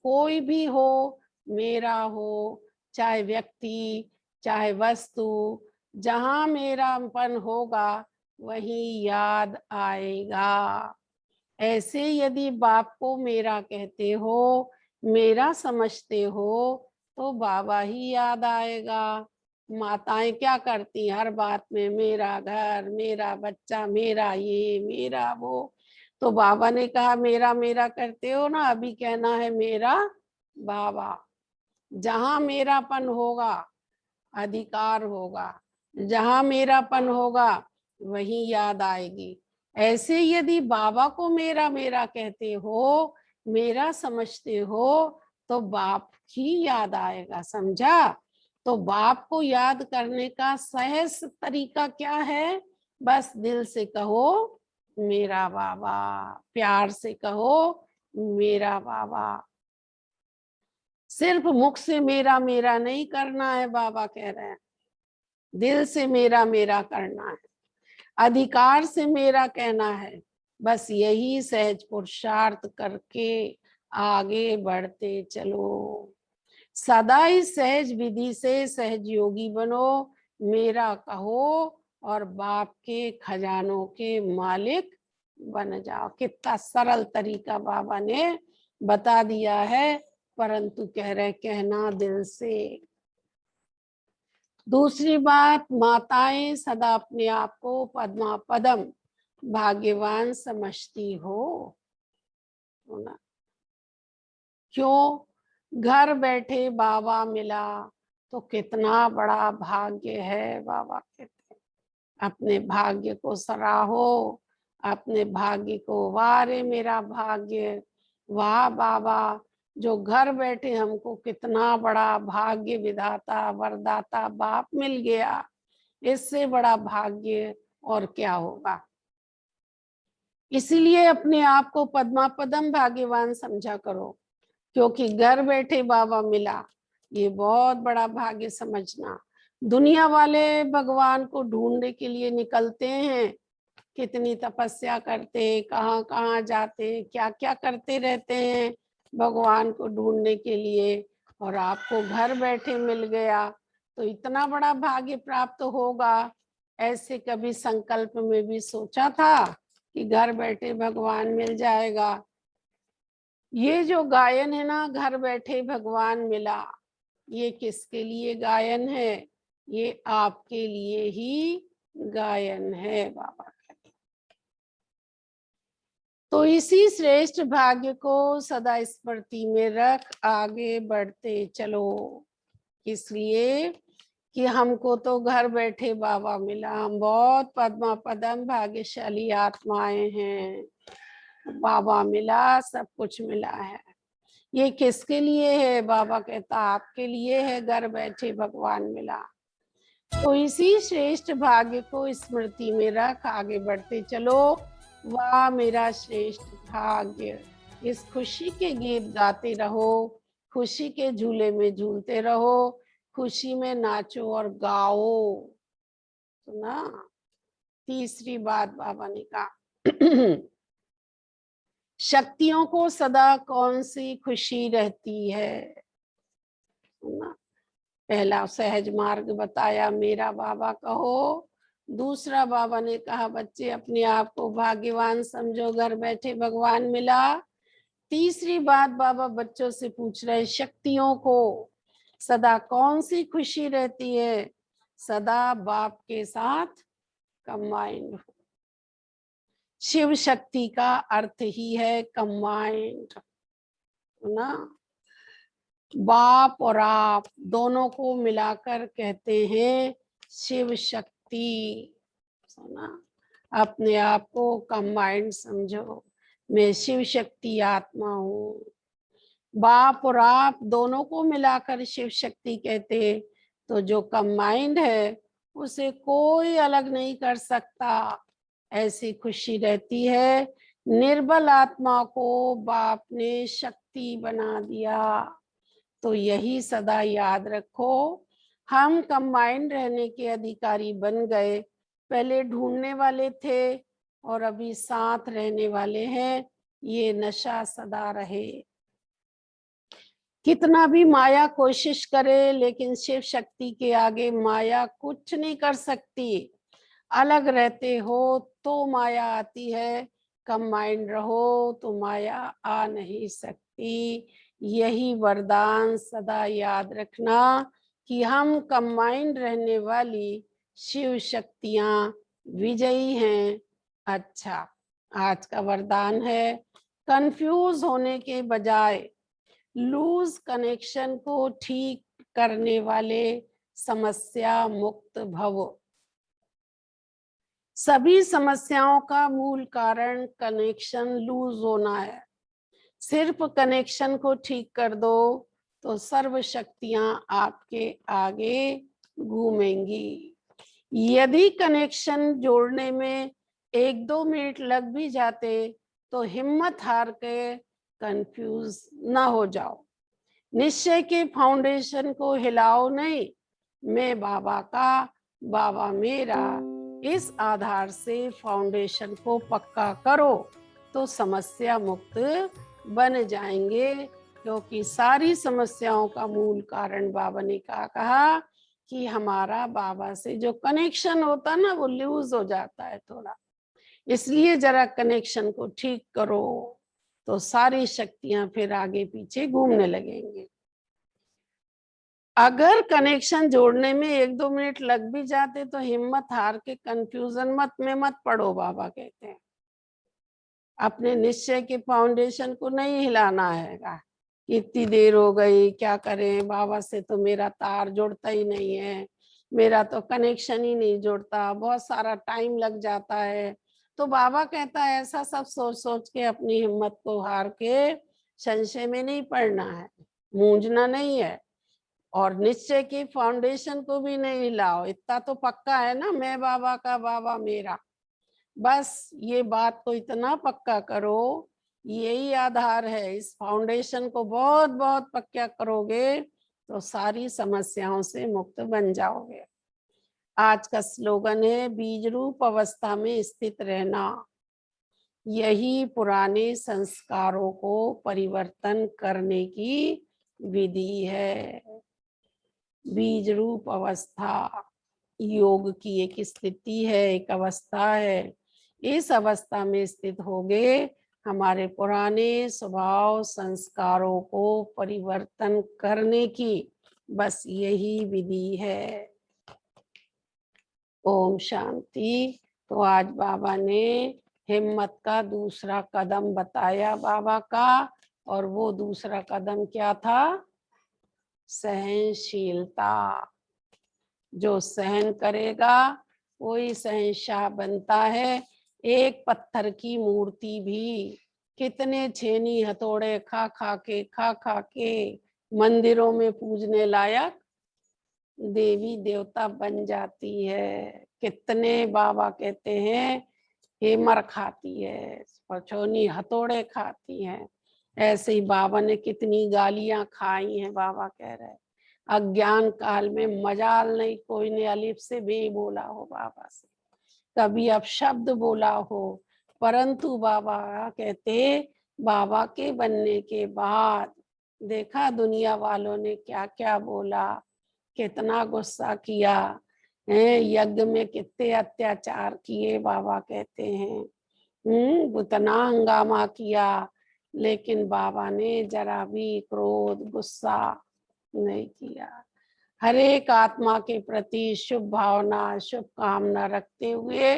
S1: कोई भी हो, मेरा हो, चाहे व्यक्ति चाहे वस्तु, जहां मेरापन होगा वही याद आएगा। ऐसे यदि बाप को मेरा कहते हो, मेरा समझते हो, तो बाबा ही याद आएगा। माताएं क्या करती, हर बात में मेरा घर, मेरा बच्चा, मेरा ये, मेरा वो। तो बाबा ने कहा मेरा मेरा करते हो ना, अभी कहना है मेरा बाबा। जहां मेरापन होगा अधिकार होगा, जहां मेरापन होगा वहीं याद आएगी। ऐसे यदि बाबा को मेरा मेरा कहते हो, मेरा समझते हो, तो बाप ही याद आएगा, समझा। तो बाप को याद करने का सहज तरीका क्या है? बस दिल से कहो मेरा बाबा, प्यार से कहो मेरा बाबा। सिर्फ मुख से मेरा मेरा नहीं करना है, बाबा कह रहे हैं, दिल से मेरा मेरा करना है, अधिकार से मेरा कहना है। बस यही सहज पुरुषार्थ करके आगे बढ़ते चलो। सदा इस सहज विधि से सहज योगी बनो, मेरा कहो और बाप के खजानों के मालिक बन जाओ। कितना सरल तरीका बाबा ने बता दिया है, परंतु कह रहे कहना दिल से। दूसरी बात, माताएं सदा अपने आप को पद्मा पदम भाग्यवान समझती हो ना। क्यों? घर बैठे बाबा मिला तो कितना बड़ा भाग्य है, बाबा कहते हैं। अपने भाग्य को सराहो, अपने भाग्य को, वारे मेरा भाग्य, वाह बाबा, जो घर बैठे हमको कितना बड़ा भाग्य विधाता वरदाता बाप मिल गया। इससे बड़ा भाग्य और क्या होगा। इसीलिए अपने आप को पद्मा पदम भाग्यवान समझा करो, क्योंकि घर बैठे बाबा मिला, ये बहुत बड़ा भाग्य समझना। दुनिया वाले भगवान को ढूंढने के लिए निकलते हैं, कितनी तपस्या करते, कहाँ कहाँ जाते, क्या क्या करते रहते हैं भगवान को ढूंढने के लिए, और आपको घर बैठे मिल गया तो इतना बड़ा भाग्य प्राप्त होगा। ऐसे कभी संकल्प में भी सोचा था कि घर बैठे भगवान मिल जाएगा? ये जो गायन है ना, घर बैठे भगवान मिला, ये किसके लिए गायन है? ये आपके लिए ही गायन है, बाबा कहते। तो इसी श्रेष्ठ भाग्य को सदा स्मृति में रख आगे बढ़ते चलो। इसलिए कि हमको तो घर बैठे बाबा मिला, हम बहुत पद्मा पदम भाग्यशाली आत्माएं हैं, बाबा मिला, सब कुछ मिला है। ये किसके लिए है? बाबा कहता आपके लिए है, घर बैठे भगवान मिला। तो इसी श्रेष्ठ भाग्य को स्मृति में रख आगे बढ़ते चलो। वाह मेरा श्रेष्ठ भाग्य। इस खुशी के गीत गाते रहो, खुशी के झूले में झूलते रहो, खुशी में नाचो और गाओ। तो ना, तीसरी बात बाबा ने कहा शक्तियों को सदा कौन सी खुशी रहती है ना। पहला सहज मार्ग बताया, मेरा बाबा कहो। दूसरा बाबा ने कहा बच्चे अपने आप को भाग्यवान समझो, घर बैठे भगवान मिला। तीसरी बात बाबा बच्चों से पूछ रहे, शक्तियों को सदा कौन सी खुशी रहती है? सदा बाप के साथ कंबाइंड हो। शिव शक्ति का अर्थ ही है कंबाइंड ना। बाप और आप दोनों को मिलाकर कहते हैं शिव शक्ति। सुना, अपने आप को कंबाइंड समझो, मैं शिव शक्ति आत्मा हूँ। बाप और आप दोनों को मिलाकर शिव शक्ति कहते, तो जो कंबाइंड है उसे कोई अलग नहीं कर सकता। ऐसी खुशी रहती है। निर्बल आत्मा को बाप ने शक्ति बना दिया। तो यही सदा याद रखो, हम कंबाइंड रहने के अधिकारी बन गए। पहले ढूंढने वाले थे और अभी साथ रहने वाले हैं। ये नशा सदा रहे। कितना भी माया कोशिश करे, लेकिन शिव शक्ति के आगे माया कुछ नहीं कर सकती। अलग रहते हो तो माया आती है, कंबाइंड रहो तो माया आ नहीं सकती। यही वरदान सदा याद रखना कि हम कंबाइंड रहने वाली शिव शक्तियां विजयी हैं। अच्छा, आज का वरदान है, कंफ्यूज होने के बजाय लूज कनेक्शन को ठीक करने वाले समस्या मुक्त भव। सभी समस्याओं का मूल कारण कनेक्शन लूज होना है। सिर्फ कनेक्शन को ठीक कर दो तो सर्व शक्तियां आपके आगे घूमेंगी। यदि कनेक्शन जोड़ने में 1-2 मिनट लग भी जाते तो हिम्मत हार के कंफ्यूज ना हो जाओ। निश्चय के फाउंडेशन को हिलाओ नहीं, मैं बाबा का, बाबा मेरा, इस आधार से फाउंडेशन को पक्का करो तो समस्या मुक्त बन जाएंगे। क्योंकि सारी समस्याओं का मूल कारण बाबा ने कहा कि हमारा बाबा से जो कनेक्शन होता ना वो लूज हो जाता है थोड़ा, इसलिए जरा कनेक्शन को ठीक करो तो सारी शक्तियां फिर आगे पीछे घूमने लगेंगे। अगर कनेक्शन जोड़ने में 1-2 मिनट लग भी जाते तो हिम्मत हार के कंफ्यूजन में मत पड़ो। बाबा कहते हैं अपने निश्चय के फाउंडेशन को नहीं हिलाना है। इतनी देर हो गई, क्या करें, बाबा से तो मेरा तार जुड़ता ही नहीं है, मेरा तो कनेक्शन ही नहीं जुड़ता, बहुत सारा टाइम लग जाता है। तो बाबा कहता है ऐसा सब सोच सोच के अपनी हिम्मत को हार के संशय में नहीं पड़ना है, मूंझना नहीं है, और निश्चय की फाउंडेशन को भी नहीं हिलाओ। इतना तो पक्का है ना, मैं बाबा का, बाबा मेरा। बस ये बात को इतना पक्का करो, यही आधार है। इस फाउंडेशन को बहुत बहुत पक्का करोगे तो सारी समस्याओं से मुक्त बन जाओगे। आज का स्लोगन है बीज रूप अवस्था में स्थित रहना। यही पुराने संस्कारों को परिवर्तन करने की विधि है। बीज रूप अवस्था योग की एक स्थिति है, एक अवस्था है। इस अवस्था में स्थित होगे, हमारे पुराने स्वभाव संस्कारों को परिवर्तन करने की बस यही विधि है। ओम शांति। तो आज बाबा ने हिम्मत का दूसरा कदम बताया बाबा का, और वो दूसरा कदम क्या था? सहनशीलता। जो सहन करेगा वही सहनशाह बनता है। एक पत्थर की मूर्ति भी कितने छेनी हथौड़े खा खा के मंदिरों में पूजने लायक देवी देवता बन जाती है। कितने बाबा कहते हैं हेमर खाती है, पछोनी हथौड़े खाती हैं। ऐसे ही बाबा ने कितनी गालियां खाई हैं। बाबा कह रहे हैं अज्ञान काल में मजाल नहीं कोई ने अलिफ से बे बोला हो बाबा से, कभी अपशब्द बोला हो, परंतु बाबा कहते बाबा के बनने के बाद देखा दुनिया वालों ने क्या क्या बोला, कितना गुस्सा किया है, यज्ञ में कितने अत्याचार किए बाबा कहते हैं, उतना हंगामा किया, लेकिन बाबा ने जरा भी क्रोध गुस्सा नहीं किया। हर एक आत्मा के प्रति शुभ भावना शुभ कामना रखते हुए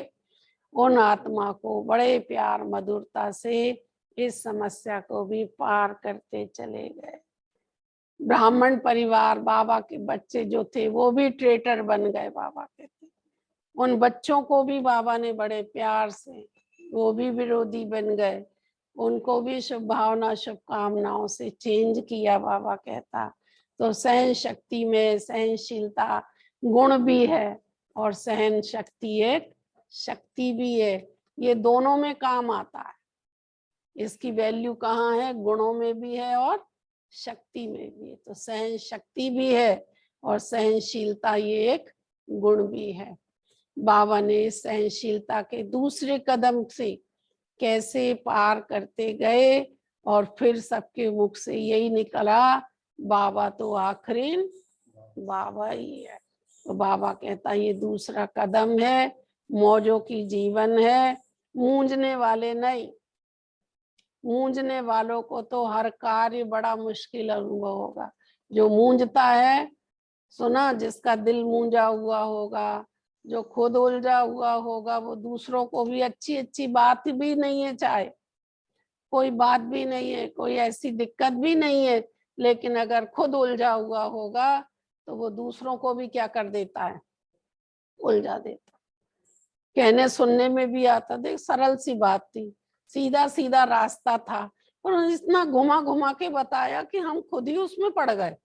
S1: उन आत्मा को बड़े प्यार मधुरता से इस समस्या को भी पार करते चले गए। ब्राह्मण परिवार बाबा के बच्चे जो थे वो भी ट्रेटर बन गए बाबा कहते। उन बच्चों को भी बाबा ने बड़े प्यार से, वो भी विरोधी बन गए, उनको भी शुभ भावना शुभ कामनाओं से चेंज किया बाबा कहता। तो सहन शक्ति में सहनशीलता गुण भी है और सहन शक्ति एक शक्ति भी है। ये दोनों में काम आता है। इसकी वैल्यू कहाँ है? गुणों में भी है और शक्ति में भी है। तो सहन शक्ति भी है और सहनशीलता ये एक गुण भी है। बाबा ने सहनशीलता के दूसरे कदम से कैसे पार करते गए और फिर सबके मुख से यही निकला बाबा तो आखिरी बाबा ही है। तो बाबा कहता ये दूसरा कदम है, मौजों की जीवन है, मूंझने वाले नहीं। मूंझने वालों को तो हर कार्य बड़ा मुश्किल अनुभव होगा। जो मूंझता है, सुना, जिसका दिल मूंझा हुआ होगा, जो खुद उलझा हुआ होगा, वो दूसरों को भी अच्छी अच्छी बात भी नहीं है, चाहे कोई बात भी नहीं है, कोई ऐसी दिक्कत भी नहीं है, लेकिन अगर खुद उलझा हुआ होगा तो वो दूसरों को भी क्या कर देता है, उलझा देता। कहने सुनने में भी आता, देख सरल सी बात थी, सीधा सीधा रास्ता था, और उन्होंने इतना घुमा घुमा के बताया कि हम खुद ही उसमें पड़ गए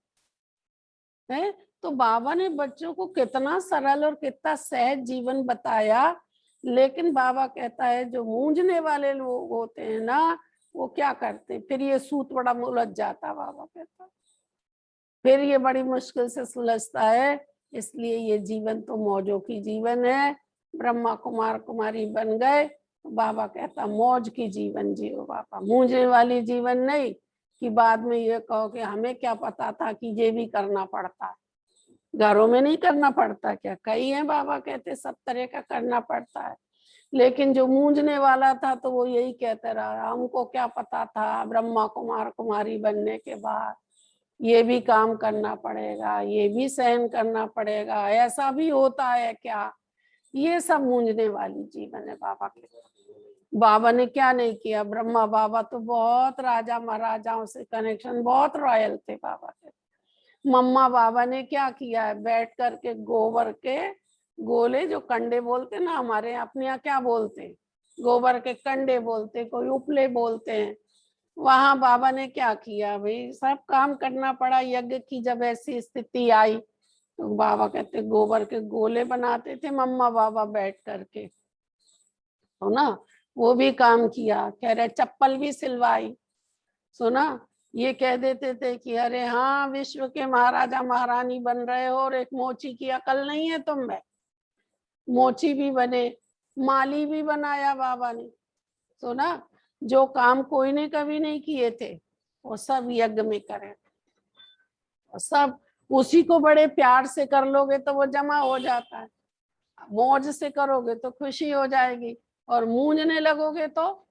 S1: हैं। तो बाबा ने बच्चों को कितना सरल और कितना सहज जीवन बताया। लेकिन बाबा कहता है जो मूंझने वाले लोग होते हैं ना, वो क्या करते हैं, फिर ये सूत बड़ा उलझ जाता, बाबा कहता फिर ये बड़ी मुश्किल से सुलझता है। इसलिए ये जीवन तो मौजों की जीवन है। ब्रह्मा कुमार कुमारी बन गए, तो बाबा कहता मौज की जीवन जियो बाबा, मूंझने वाली जीवन नहीं कि बाद में ये कहो कि हमें क्या पता था कि ये भी करना पड़ता है। घरों में नहीं करना पड़ता क्या, कई है बाबा कहते सब तरह का करना पड़ता है। लेकिन जो मूंझने वाला था तो वो यही कहते रहा, हमको क्या पता था ब्रह्मा कुमार कुमारी बनने के बाद ये भी काम करना पड़ेगा, ये भी सहन करना पड़ेगा, ऐसा भी होता है क्या। ये सब मूंझने वाली जीवन है बाबा के। बाबा ने क्या नहीं किया, ब्रह्मा बाबा तो बहुत राजा महाराजाओं से कनेक्शन, बहुत रॉयल थे बाबा के। मम्मा बाबा ने क्या किया है, बैठ करके गोबर के गोले, जो कंडे बोलते ना हमारे अपने यहाँ क्या बोलते हैं, गोबर के कंडे बोलते, कोई उपले बोलते हैं। वहां बाबा ने क्या किया भाई, सब काम करना पड़ा। यज्ञ की जब ऐसी स्थिति आई तो बाबा कहते गोबर के गोले बनाते थे मम्मा बाबा बैठ करके, तो ना वो भी काम किया। कह रहे चप्पल भी सिलवाई, सुना। ये कह देते थे कि अरे हाँ विश्व के महाराजा महारानी बन रहे हो और एक मोची की अकल नहीं है तुम में। मोची भी बने, माली भी बनाया बाबा ने, सुना। जो काम कोई ने कभी नहीं किए थे वो सब यज्ञ में करे, और सब उसी को बड़े प्यार से कर लोगे तो वो जमा हो जाता है, मौज से करोगे तो खुशी हो जाएगी, और मूंझने लगोगे तो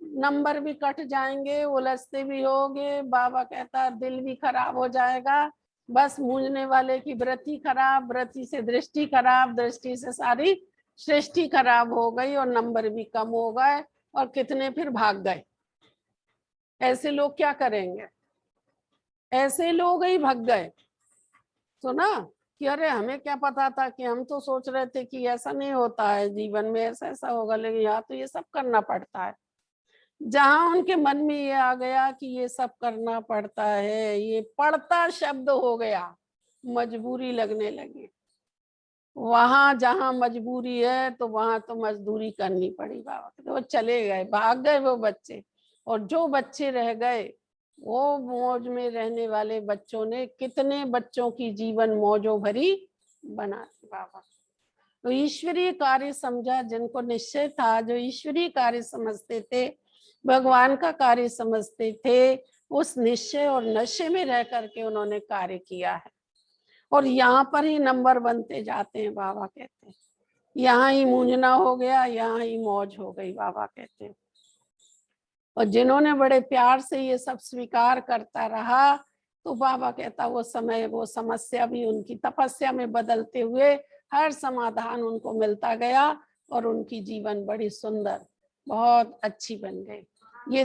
S1: नंबर भी कट जाएंगे, उलझते भी होगे। बाबा कहता दिल भी खराब हो जाएगा। बस मूंझने वाले की वृत्ति खराब, वृत्ति से दृष्टि खराब, दृष्टि से सारी सृष्टि खराब हो गई, और नंबर भी कम हो गए, और कितने फिर भाग गए। ऐसे लोग क्या करेंगे, ऐसे लोग ही भाग गए। सुना कि अरे हमें क्या पता था, कि हम तो सोच रहे थे कि ऐसा नहीं होता है जीवन में, ऐसा ऐसा होगा, लेकिन यहाँ तो ये सब करना पड़ता है। जहां उनके मन में ये आ गया कि ये सब करना पड़ता है, ये पड़ता शब्द हो गया, मजबूरी लगने लगी। वहां जहां मजबूरी है तो वहां तो मजदूरी करनी पड़ी बाबा। तो वो चले गए, भाग गए वो बच्चे, और जो बच्चे रह गए वो मौज में रहने वाले बच्चों ने कितने बच्चों की जीवन मौजों भरी बना दी बाबा। तो ईश्वरीय कार्य समझा, जिनको निश्चय था, जो ईश्वरीय कार्य समझते थे, भगवान का कार्य समझते थे, उस निश्चय और नशे में रह करके उन्होंने कार्य किया है। और यहाँ पर ही नंबर बनते जाते हैं बाबा कहते हैं। यहाँ ही मूंझना हो गया, यहाँ ही मौज हो गई बाबा कहते हैं। और जिन्होंने बड़े प्यार से ये सब स्वीकार करता रहा, तो बाबा कहता वो समय वो समस्या भी उनकी तपस्या में बदलते हुए हर समाधान उनको मिलता गया, और उनकी जीवन बड़ी सुंदर बहुत अच्छी बन गई। ये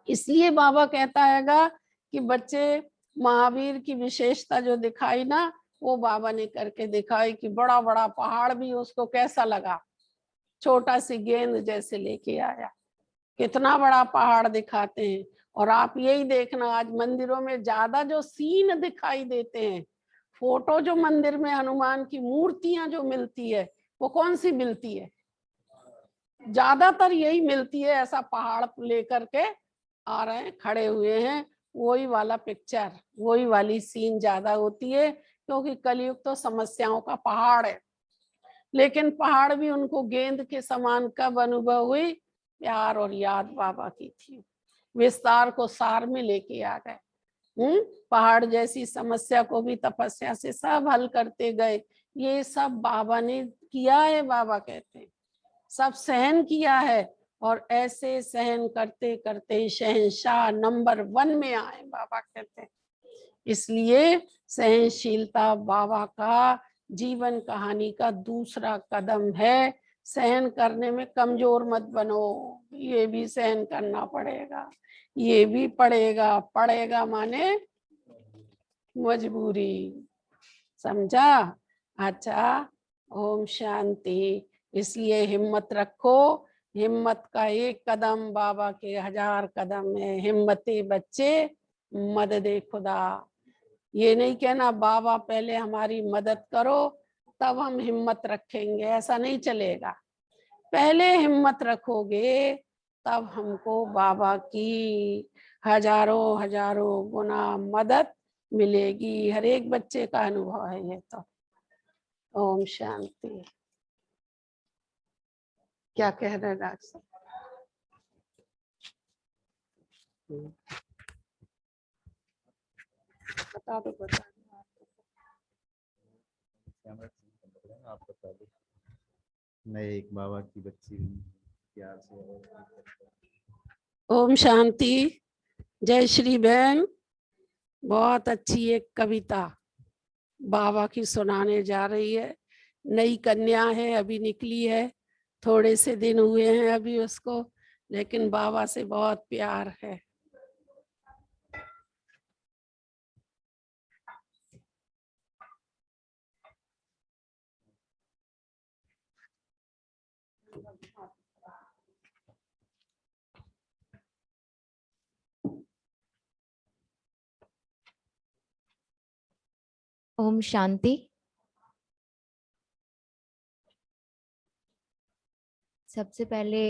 S1: इसलिए बाबा कहता हैगा कि बच्चे महावीर की विशेषता जो दिखाई ना, वो बाबा ने करके दिखाई, कि बड़ा बड़ा पहाड़ भी उसको कैसा लगा, छोटा सी गेंद जैसे लेके आया। कितना बड़ा पहाड़ दिखाते हैं। और आप यही देखना, आज मंदिरों में ज्यादा जो सीन दिखाई देते हैं, फोटो जो मंदिर में हनुमान की मूर्तियां जो मिलती है, वो कौन सी मिलती है, ज्यादातर यही मिलती है। ऐसा पहाड़ लेकर के आ रहे हैं, खड़े हुए हैं, वही वाला पिक्चर, वही वाली सीन ज्यादा होती है, क्योंकि कलयुग तो समस्याओं का पहाड़ है। लेकिन पहाड़ भी उनको गेंद के समान कब अनुभव हुई, प्यार और याद बाबा की थी। विस्तार को सार में लेके आ गए। पहाड़ जैसी समस्या को भी तपस्या से सब हल करते गए। ये सब बाबा ने किया है, बाबा कहते हैं सब सहन किया है। और ऐसे सहन करते करते शहंशाह नंबर 1 में आए बाबा कहते हैं। इसलिए सहनशीलता बाबा का जीवन कहानी का दूसरा कदम है। सहन करने में कमजोर मत बनो, ये भी सहन करना पड़ेगा, ये भी पढ़ेगा, पढ़ेगा माने मजबूरी, समझा? अच्छा, ओम शांति। इसलिए हिम्मत रखो, हिम्मत का एक कदम बाबा के 1000 कदम है। हिम्मती बच्चे मददे खुदा। ये नहीं कहना बाबा पहले हमारी मदद करो तब हम हिम्मत रखेंगे, ऐसा नहीं चलेगा। पहले हिम्मत रखोगे तब हमको बाबा की हजारों हजारों गुना मदद मिलेगी। हर एक बच्चे का अनुभव है ये तो। ओम शांति। क्या कह रहे डॉक्टर साहब? बता दो, बता दो।
S2: आप बता दो। मैं एक बाबा की बच्ची हूँ, प्यार से
S1: ओम शांति। जय श्री बहन, बहुत अच्छी एक कविता बाबा की सुनाने जा रही है। नई कन्या है, अभी निकली है, थोड़े से दिन हुए हैं अभी उसको, लेकिन बाबा से बहुत प्यार है।
S3: ओम शांति। सबसे पहले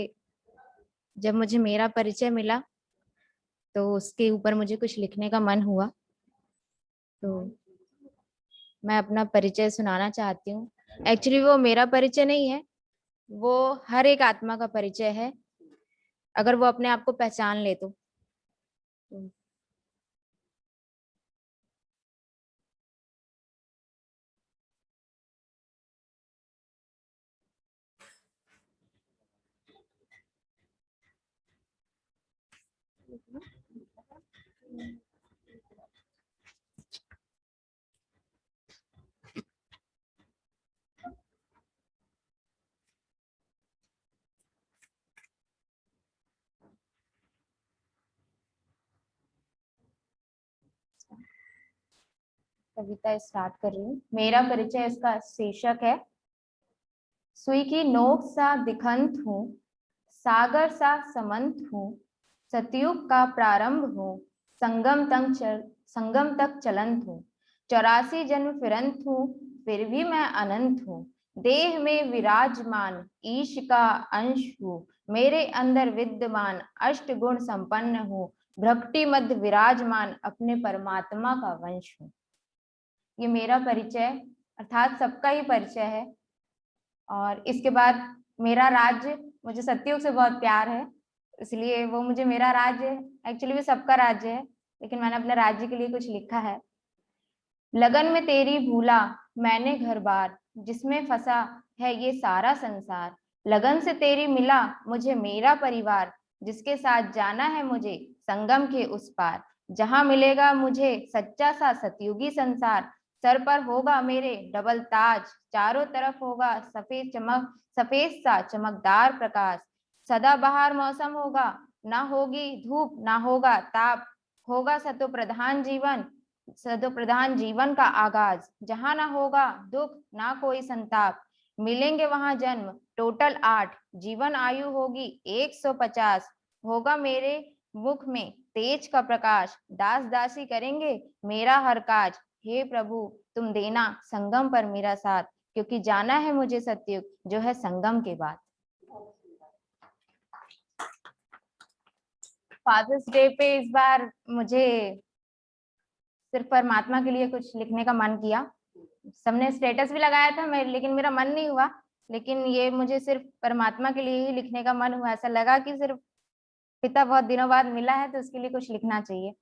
S3: जब मुझे मेरा परिचय मिला तो उसके ऊपर मुझे कुछ लिखने का मन हुआ, तो मैं अपना परिचय सुनाना चाहती हूँ। एक्चुअली वो मेरा परिचय नहीं है, वो हर एक आत्मा का परिचय है, अगर वो अपने आप को पहचान ले तो। कविता स्टार्ट कर रही हूँ। मेरा परिचय, इसका शीर्षक है सुई की नोक सा दिखंत हूँ, सागर सा समंत हूँ, सतयुग का प्रारंभ हूँ, संगम तक चलंत हूँ, 84 जन्म फिरंत हूँ, फिर भी मैं अनंत हूँ, देह में विराजमान ईश का अंश हूँ, मेरे अंदर विद्यमान अष्ट गुण संपन्न हूँ, भ्रक्ति मध्य विराजमान अपने परमात्मा का वंश हूँ। ये मेरा परिचय अर्थात सबका ही परिचय है। और इसके बाद मेरा राज्य, मुझे सतयुग से बहुत प्यार है, इसलिए वो मुझे मेरा राज्य, एक्चुअली भी सबका राज्य है, लेकिन मैंने अपने राज्य के लिए कुछ लिखा है। लगन में तेरी भूला मैंने घर बार, जिसमें फंसा है ये सारा संसार, लगन से तेरी मिला मुझे मेरा परिवार, जिसके साथ जाना है मुझे संगम के उस पार, जहां मिलेगा मुझे सच्चा सा सतयुगी संसार, सर पर होगा मेरे डबल ताज, चारों तरफ होगा सफेद सा चमकदार प्रकाश, सदाबहार मौसम होगा, ना होगी धूप ना होगा ताप, होगा सतो प्रधान जीवन का आगाज, जहां ना होगा दुख ना कोई संताप, मिलेंगे वहां जन्म टोटल 8, जीवन आयु होगी 150, होगा मेरे मुख में तेज का प्रकाश, दास दासी करेंगे मेरा हर काज, हे प्रभु तुम देना संगम पर मेरा साथ, क्योंकि जाना है मुझे सतयुग जो है संगम के बाद। फादर्स डे पे इस बार मुझे सिर्फ परमात्मा के लिए कुछ लिखने का मन किया। सबने स्टेटस भी लगाया था मैं, लेकिन मेरा मन नहीं हुआ, लेकिन ये मुझे सिर्फ परमात्मा के लिए ही लिखने का मन हुआ। ऐसा लगा कि सिर्फ पिता बहुत दिनों बाद मिला है तो उसके लिए कुछ लिखना चाहिए।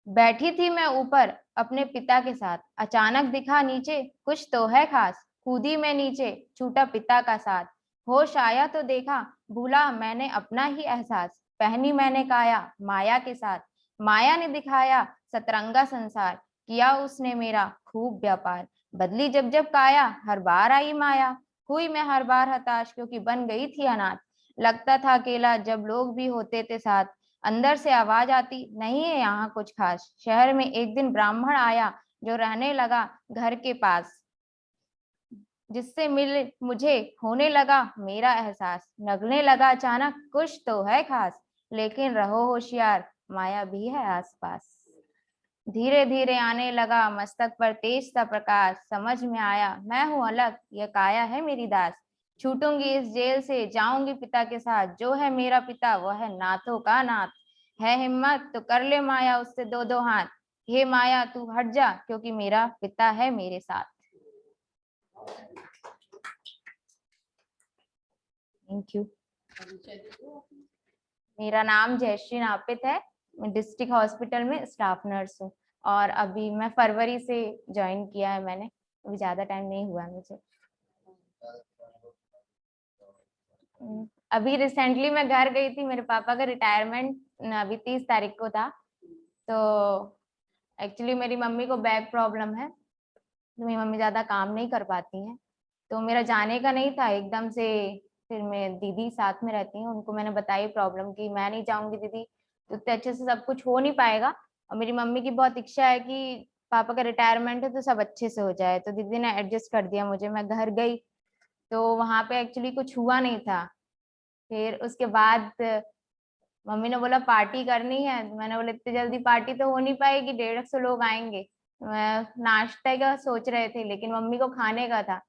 S3: बैठी थी मैं ऊपर अपने पिता के साथ, अचानक दिखा नीचे कुछ तो है खास, कूदी मैं नीचे छूटा पिता का साथ, होश आया तो देखा भूला मैंने अपना ही एहसास, पहनी मैंने काया माया के साथ, माया ने दिखाया सतरंगा संसार, किया उसने मेरा खूब व्यापार, बदली जब जब काया हर बार आई माया, हुई मैं हर बार हताश क्योंकि बन गई थी अनाथ, लगता था अकेला जब लोग भी होते थे साथ, अंदर से आवाज आती, नहीं है यहाँ कुछ खास। शहर में एक दिन ब्राह्मण आया जो रहने लगा घर के पास, जिससे मिल मुझे होने लगा मेरा एहसास। लगने लगा अचानक कुछ तो है खास, लेकिन रहो होशियार माया भी है आसपास। धीरे धीरे आने लगा मस्तक पर तेज सा प्रकाश, समझ में आया मैं हूं अलग, यह काया है मेरी दास। छूटूंगी इस जेल से जाऊंगी पिता के साथ, जो है मेरा पिता वह है नाथों का नाथ। है हिम्मत तो कर ले माया उससे दो दो हाथ, हे माया तू हट जा क्योंकि मेरा पिता है मेरे साथ। Thank you. मेरा नाम जयश्री नापित है, मैं डिस्ट्रिक्ट हॉस्पिटल में स्टाफ नर्स हूँ और अभी मैं फरवरी से ज्वाइन किया है मैंने, अभी ज्यादा टाइम नहीं हुआ मुझे। अभी रिसेंटली मैं घर गई थी, मेरे पापा का रिटायरमेंट अभी 30 तारीख को था। तो एक्चुअली मेरी मम्मी को बैक प्रॉब्लम है, तो मेरी मम्मी ज्यादा काम नहीं कर पाती हैं, तो मेरा जाने का नहीं था एकदम से। फिर मैं दीदी साथ में रहती हैं, उनको मैंने बताई प्रॉब्लम कि मैं नहीं जाऊंगी दीदी, तो उतने अच्छे से सब कुछ हो नहीं पाएगा। और मेरी मम्मी की बहुत इच्छा है कि पापा का रिटायरमेंट है तो सब अच्छे से हो जाए, तो दीदी ने एडजस्ट कर दिया मुझे। मैं घर गई तो वहां पे एक्चुअली कुछ हुआ नहीं था। फिर उसके बाद मम्मी ने बोला पार्टी करनी है, मैंने बोला इतनी जल्दी पार्टी तो हो नहीं पाएगी, 150 लोग आएंगे। मैं नाश्ते का सोच रहे थे लेकिन मम्मी को खाने का था।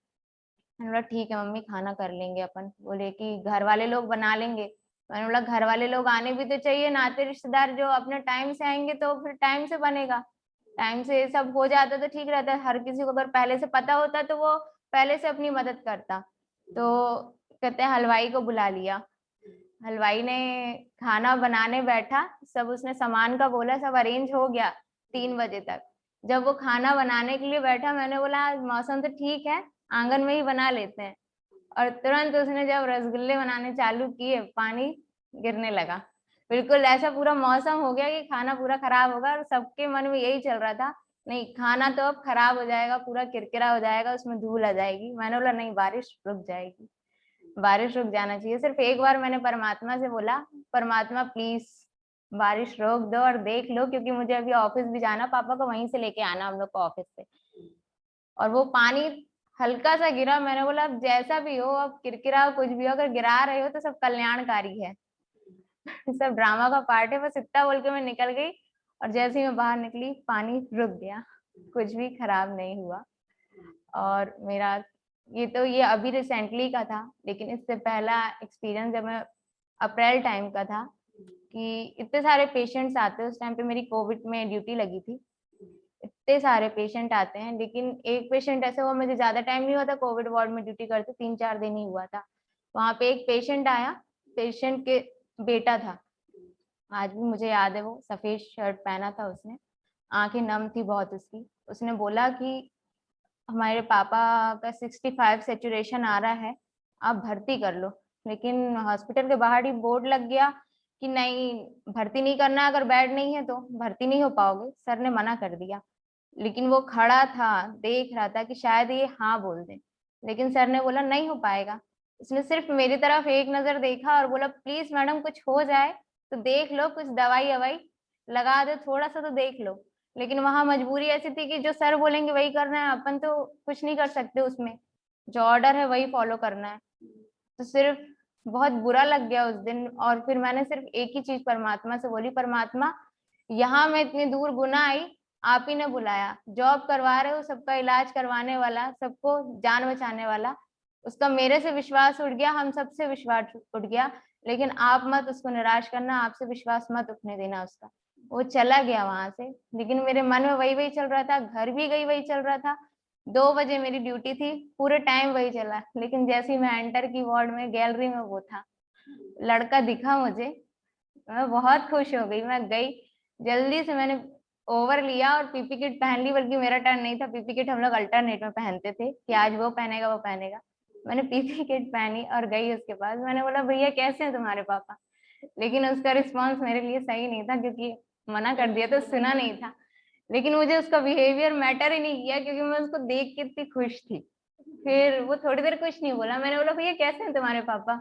S3: मैंने बोला ठीक है मम्मी खाना कर लेंगे अपन। बोले कि घर वाले लोग बना लेंगे। मैंने बोला घर वाले लोग आने भी तो चाहिए, नाते रिश्तेदार जो अपने टाइम से आएंगे तो फिर टाइम से बनेगा। टाइम से सब हो जाता तो ठीक रहता, हर किसी को अगर पहले से पता होता तो वो पहले से अपनी मदद करता। तो कहते हैं हलवाई को बुला लिया, हलवाई ने खाना बनाने बैठा, सब उसने सामान का बोला, सब अरेंज हो गया 3 बजे तक। जब वो खाना बनाने के लिए बैठा मैंने बोला आज मौसम तो ठीक है, आंगन में ही बना लेते हैं। और तुरंत उसने जब रसगुल्ले बनाने चालू किए पानी गिरने लगा। बिल्कुल ऐसा पूरा मौसम हो गया कि खाना पूरा खराब होगा, और सबके मन में यही चल रहा था नहीं खाना तो अब खराब हो जाएगा, पूरा किरकिरा हो जाएगा, उसमें धूल आ जाएगी। मैंने बोला नहीं बारिश रुक जाएगी, बारिश रुक जाना चाहिए। सिर्फ एक बार मैंने परमात्मा से बोला परमात्मा प्लीज बारिश रोक दो और देख लो, क्योंकि मुझे अभी ऑफिस भी जाना, पापा को वहीं से लेके आना हम लोग को ऑफिस से। और वो पानी हल्का सा गिरा, मैंने बोला अब जैसा भी हो, अब किरकिरा कुछ भी हो, अगर गिरा रहे हो तो सब कल्याणकारी है सब ड्रामा का पार्ट है। बस इतना बोल के मैं निकल गई, और जैसे ही मैं बाहर निकली पानी रुक गया, कुछ भी खराब नहीं हुआ। और मेरा ये अभी रिसेंटली का था, लेकिन इससे पहला एक्सपीरियंस जब मैं अप्रैल टाइम का था कि इतने सारे पेशेंट्स आते हैं। उस टाइम पे मेरी कोविड में ड्यूटी लगी थी, इतने सारे पेशेंट आते हैं, लेकिन एक पेशेंट ऐसा हुआ, मुझे ज्यादा टाइम नहीं हुआ था कोविड वार्ड में ड्यूटी करते, 3-4 दिन ही हुआ था। वहां पे एक पेशेंट आया, पेशेंट के बेटा था, आज भी मुझे याद है, वो सफेद शर्ट पहना था उसने, आंखें नम थी बहुत उसकी। उसने बोला कि हमारे पापा का 65 सेचुरेशन आ रहा है, आप भर्ती कर लो। लेकिन हॉस्पिटल के बाहर ही बोर्ड लग गया कि नहीं भर्ती नहीं करना, अगर बेड नहीं है तो भर्ती नहीं हो पाओगे, सर ने मना कर दिया। लेकिन वो खड़ा था, देख रहा था कि शायद ये हाँ बोल दे, लेकिन सर ने बोला नहीं हो पाएगा। उसने सिर्फ मेरी तरफ एक नजर देखा और बोला प्लीज मैडम कुछ हो जाए तो देख लो, कुछ दवाई ववाई लगा दो, थोड़ा सा तो देख लो। लेकिन वहां मजबूरी ऐसी थी कि जो सर बोलेंगे वही करना है, अपन तो कुछ नहीं कर सकते उसमें, जो ऑर्डर है वही फॉलो करना है। तो सिर्फ बहुत बुरा लग गया उस दिन। और फिर मैंने सिर्फ एक ही चीज परमात्मा से बोली, परमात्मा यहाँ मैं इतनी दूर गुना आई, आप ही ने बुलाया, जॉब करवा रहे हो, सबका इलाज करवाने वाला, सबको जान बचाने वाला, उसका मेरे से विश्वास उठ गया, हम सबसे विश्वास उठ गया, लेकिन आप मत उसको निराश करना, आपसे विश्वास मत उठने देना उसका। वो चला गया वहां से, लेकिन मेरे मन में वही वही चल रहा था, घर भी गई वही चल रहा था। 2 बजे मेरी ड्यूटी थी, पूरे टाइम वही चला। लेकिन जैसे ही मैं एंटर की वार्ड में, गैलरी में वो था, लड़का दिखा मुझे, मैं बहुत खुश हो गई। मैं गई जल्दी से, मैंने ओवर लिया और पीपी किट पहन ली, बल्कि मेरा टर्न नहीं था, पीपी किट हम लोग अल्टरनेट में पहनते थे कि आज वो पहनेगा वो पहनेगा। मैंने पीपी किट पहनी और गई उसके पास, मैंने बोला भैया कैसे हैं तुम्हारे पापा। लेकिन उसका रिस्पॉन्स मेरे लिए सही नहीं था, क्योंकि मना कर दिया तो सुना नहीं था। लेकिन मुझे उसका बिहेवियर मैटर ही नहीं किया, क्योंकि मैं उसको देख के इतनी खुश थी। फिर वो थोड़ी देर कुछ नहीं बोला, मैंने बोला भैया कैसे हैं तुम्हारे पापा।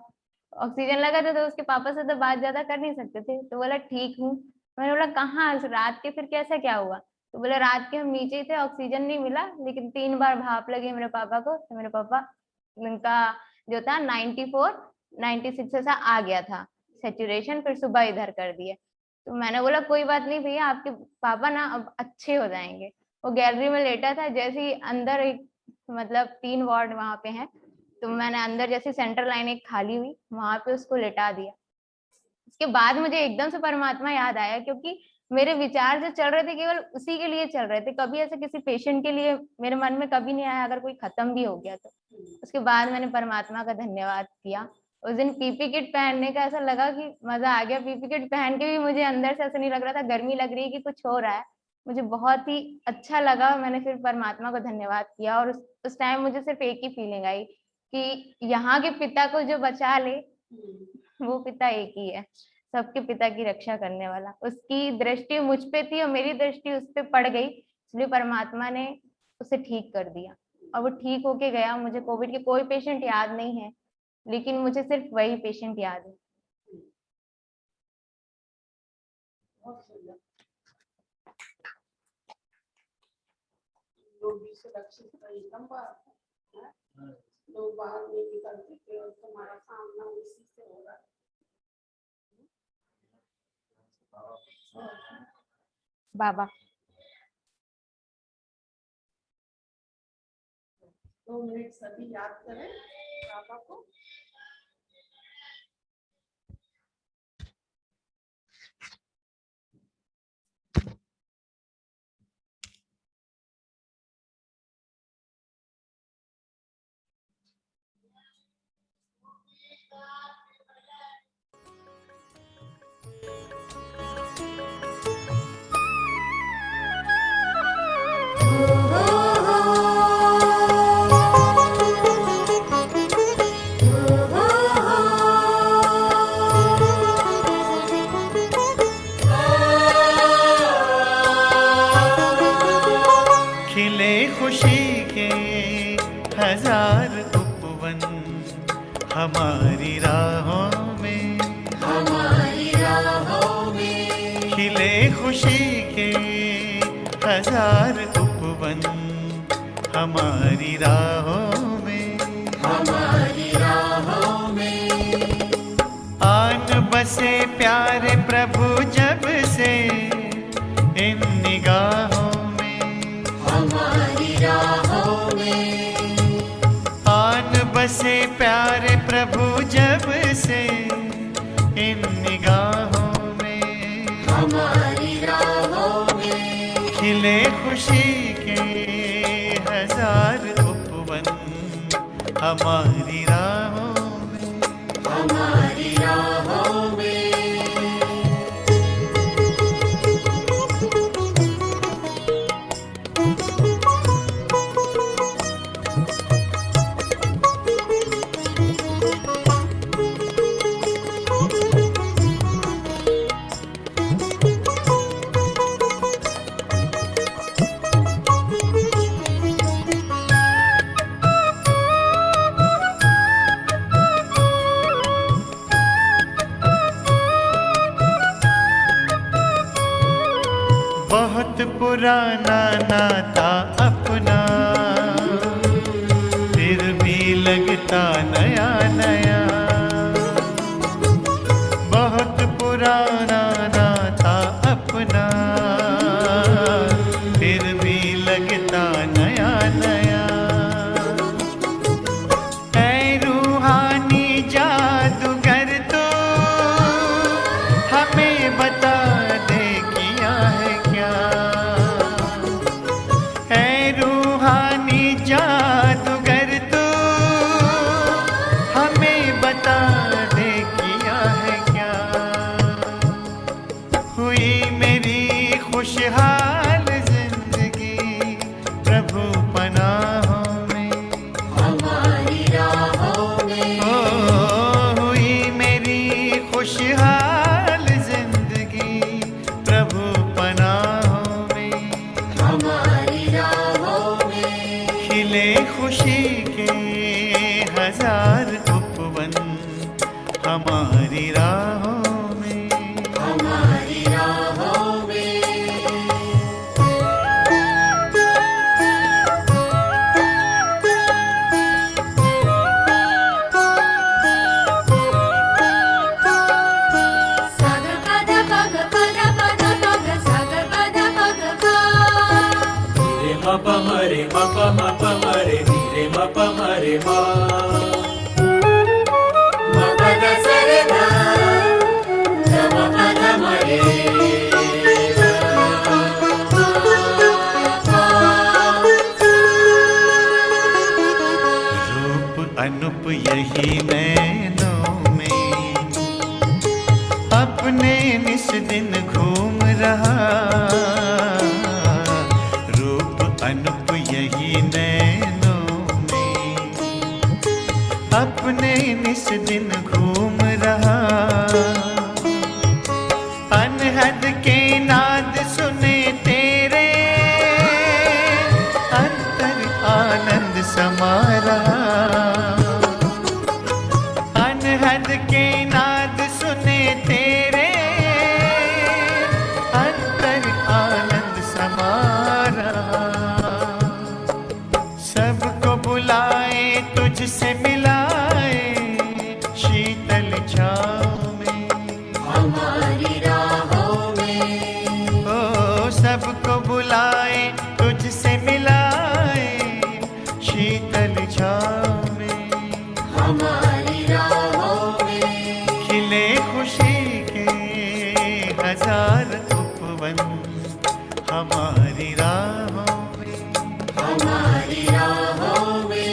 S3: ऑक्सीजन लगा था तो उसके पापा से तो बात ज्यादा कर नहीं सकते थे, तो बोला ठीक हूँ। मैंने बोला कहाँ रात के, फिर कैसा क्या हुआ? तो बोले रात के हम नीचे ही थे, ऑक्सीजन नहीं मिला, लेकिन 3 बार भाप लगी मेरे पापा को, तो मेरे पापा उनका जो था 94 96 ऐसा आ गया था सैचुरेशन, फिर सुबह इधर कर दिए। तो मैंने बोला कोई बात नहीं भैया, आपके पापा ना अब अच्छे हो जाएंगे। वो गैलरी में लेटा था, जैसे ही अंदर एक मतलब 3 वार्ड वहां पे हैं, तो मैंने अंदर जैसे सेंट्रल लाइन एक खाली हुई, वहां पे उसको लेटा दिया। उसके बाद मुझे एकदम से परमात्मा याद आया, क्योंकि मेरे विचार जो चल रहे थे केवल उसी के लिए चल रहे थे, कभी ऐसे किसी पेशेंट के लिए मेरे मन में कभी नहीं आया अगर कोई खत्म भी हो गया तो। उसके बाद मैंने परमात्मा का धन्यवाद किया। उस दिन पीपी किट पहनने का ऐसा लगा कि मजा आ गया। पीपी किट पहन के भी मुझे अंदर से ऐसा नहीं लग रहा था गर्मी लग रही है कि कुछ हो रहा है, मुझे बहुत ही अच्छा लगा। मैंने फिर परमात्मा को धन्यवाद किया, और उस टाइम मुझे सिर्फ एक ही फीलिंग आई कि यहाँ के पिता को जो बचा ले वो पिता एक ही है, सबके पिता की रक्षा करने वाला। उसकी दृष्टि मुझ पे थी और मेरी दृष्टि उस पे पड़ गई, इसलिए परमात्मा ने उसे ठीक कर दिया और वो ठीक होके गया। मुझे कोविड के कोई पेशेंट याद नहीं है, लेकिन मुझे सिर्फ वही पेशेंट याद है।
S1: लोग भी सुरक्षित एकदम बात है, लोग बाहर नहीं निकलते थे और तुम्हारा सामना उसी से हो रहा है।
S3: बाबा
S1: 2 मिनट सभी याद करें बाबा को।
S4: खिले खुशी के हजार उपवन हमारी राहों में, खिले खुशी के हजार उपवन हमारी राहों में, आन बसे प्यारे प्रभु जब से इन निगाहों आन बसे प्यारे प्रभु जब से इन निगाहों में, खिले खुशी के हजार उपवन हमारी राहों में, बहुत पुराना नाता अपना फिर भी लगता नया नया, बहुत पुराना नाता अपना फिर भी लगता नया नया। ऐ रूहानी जादूगर तो हमें बता दे किया है क्या, ऐ रूहानी जादूगर तो हमें बता दे किया है क्या। हुई मेरी खुशहाल जिंदगी प्रभु पनाहों में, हुई मेरी खुशहाल जिंदगी प्रभु पनाहों में, खिले खुशी के हजार उपवन म प म रे म प म प म रे नी रे म प म रे म प द स रे ग ग म प ध म रे रूप अनुप यही नैनों में अपने निस दिन घूम रहा रूप अनुप यही नैनों में अपने निस दिन घूम रहा अनहद के नाद सुने तेरे अंतर आनंद समा रहा अनहद के नाद सुने तेरे अंतर आनंद समा रहा सबको बुलाए तुझसे मिलाए शीतल छाँव में हमारी राहों में ओ सबको बुलाए तुझसे मिलाए शीतल छाँव में हमारी राहों में खिले खुशी के हजार उपवन हमारी राहों में हमारी राहों में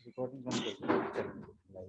S2: रिकॉर्डिंग बंद कर